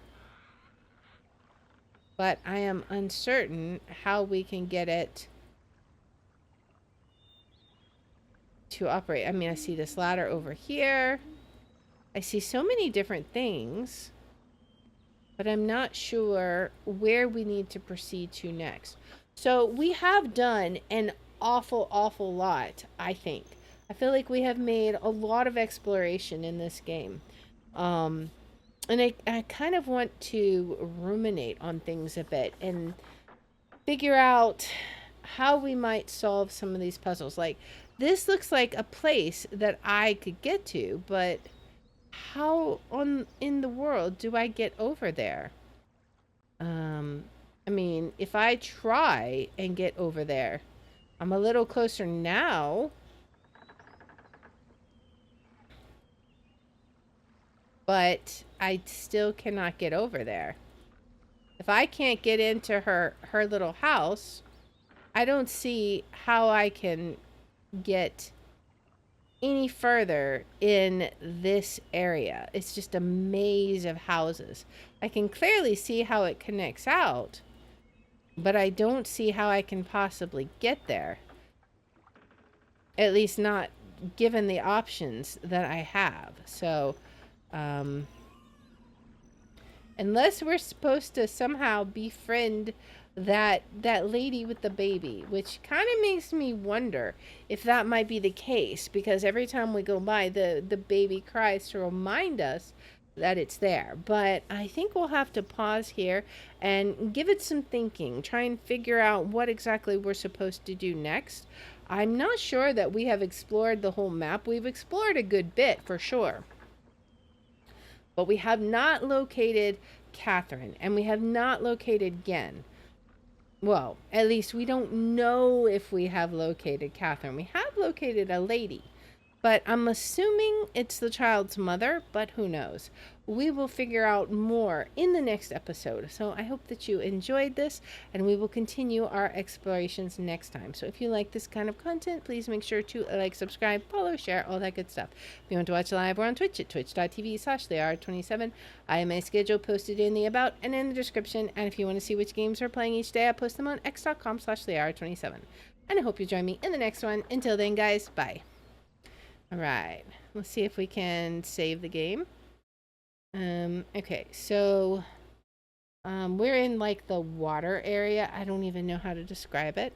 but I am uncertain how we can get it to operate. I mean, I see this ladder over here. I see so many different things. But I'm not sure where we need to proceed to next. So we have done an awful lot, I think. I feel like we have made a lot of exploration in this game. And I kind of want to ruminate on things a bit and figure out how we might solve some of these puzzles. Like, this looks like a place that I could get to, but... how in the world do I get over there? I mean, if I try and get over there, I'm a little closer now. But I still cannot get over there. The If I can't get into her little house, I don't see how I can get any further in this area. It's just a maze of houses. I can clearly see how it connects out, but I don't see how I can possibly get there. At least not given the options that I have. So, unless we're supposed to somehow befriend that lady with the baby, which kind of makes me wonder if that might be the case, because every time we go by, the baby cries to remind us that it's there. But I think we'll have to pause here and give it some thinking, try and figure out what exactly we're supposed to do next. I'm not sure that we have explored the whole map. We've explored a good bit for sure, but we have not located Catherine, and we have not located Gen. Well, at least we don't know if we have located Catherine. We have located a lady, but I'm assuming it's the child's mother, but who knows? We will figure out more in the next episode. So I hope that you enjoyed this, and we will continue our explorations next time. So if you like this kind of content, please make sure to like, subscribe, follow, share, all that good stuff. If you want to watch live, we're on Twitch at twitch.tv/TheR27. I have my schedule posted in the about and in the description. And if you want to see which games we're playing each day, I post them on x.com/TheR27. And I hope you join me in the next one. Until then, guys, bye. All right, let's see if we can save the game. Okay, so we're in like the water area. I don't even know how to describe it,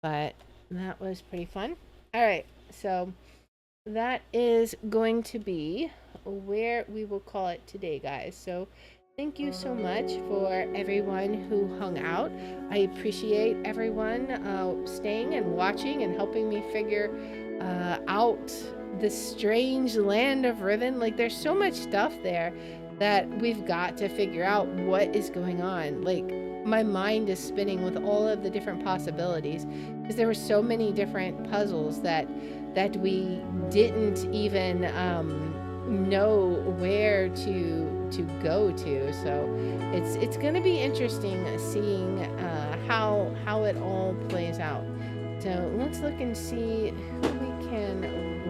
but that was pretty fun. All right, so that is going to be where we will call it today, guys. So thank you so much for everyone who hung out. I appreciate everyone staying and watching and helping me figure out the strange land of Riven. Like, there's so much stuff there that we've got to figure out what is going on. Like, my mind is spinning with all of the different possibilities, because there were so many different puzzles that we didn't even know where to go to. So it's going to be interesting seeing how it all plays out. So let's look and see who we can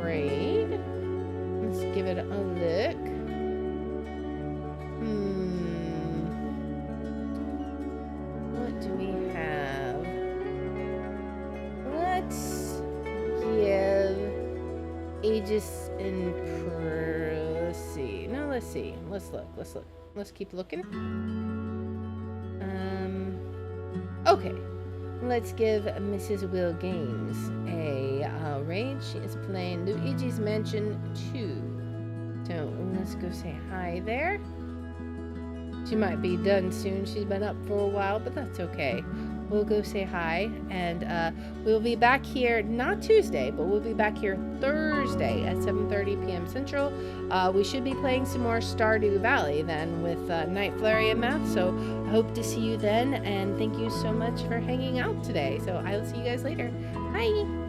raid. Let's give it a look. What do we have? Let's give Aegis and let's see. No, let's see. Let's look. Let's keep looking. Okay. Let's give Mrs. Will Games a raid. She is playing Luigi's Mansion 2. So let's go say hi there. She might be done soon. She's been up for a while, but that's okay. We'll go say hi, and we'll be back here, not Tuesday, but we'll be back here Thursday at 7:30 p.m. Central. We should be playing some more Stardew Valley then with Night Flurry and Math, so I hope to see you then, and thank you so much for hanging out today. So I will see you guys later. Bye!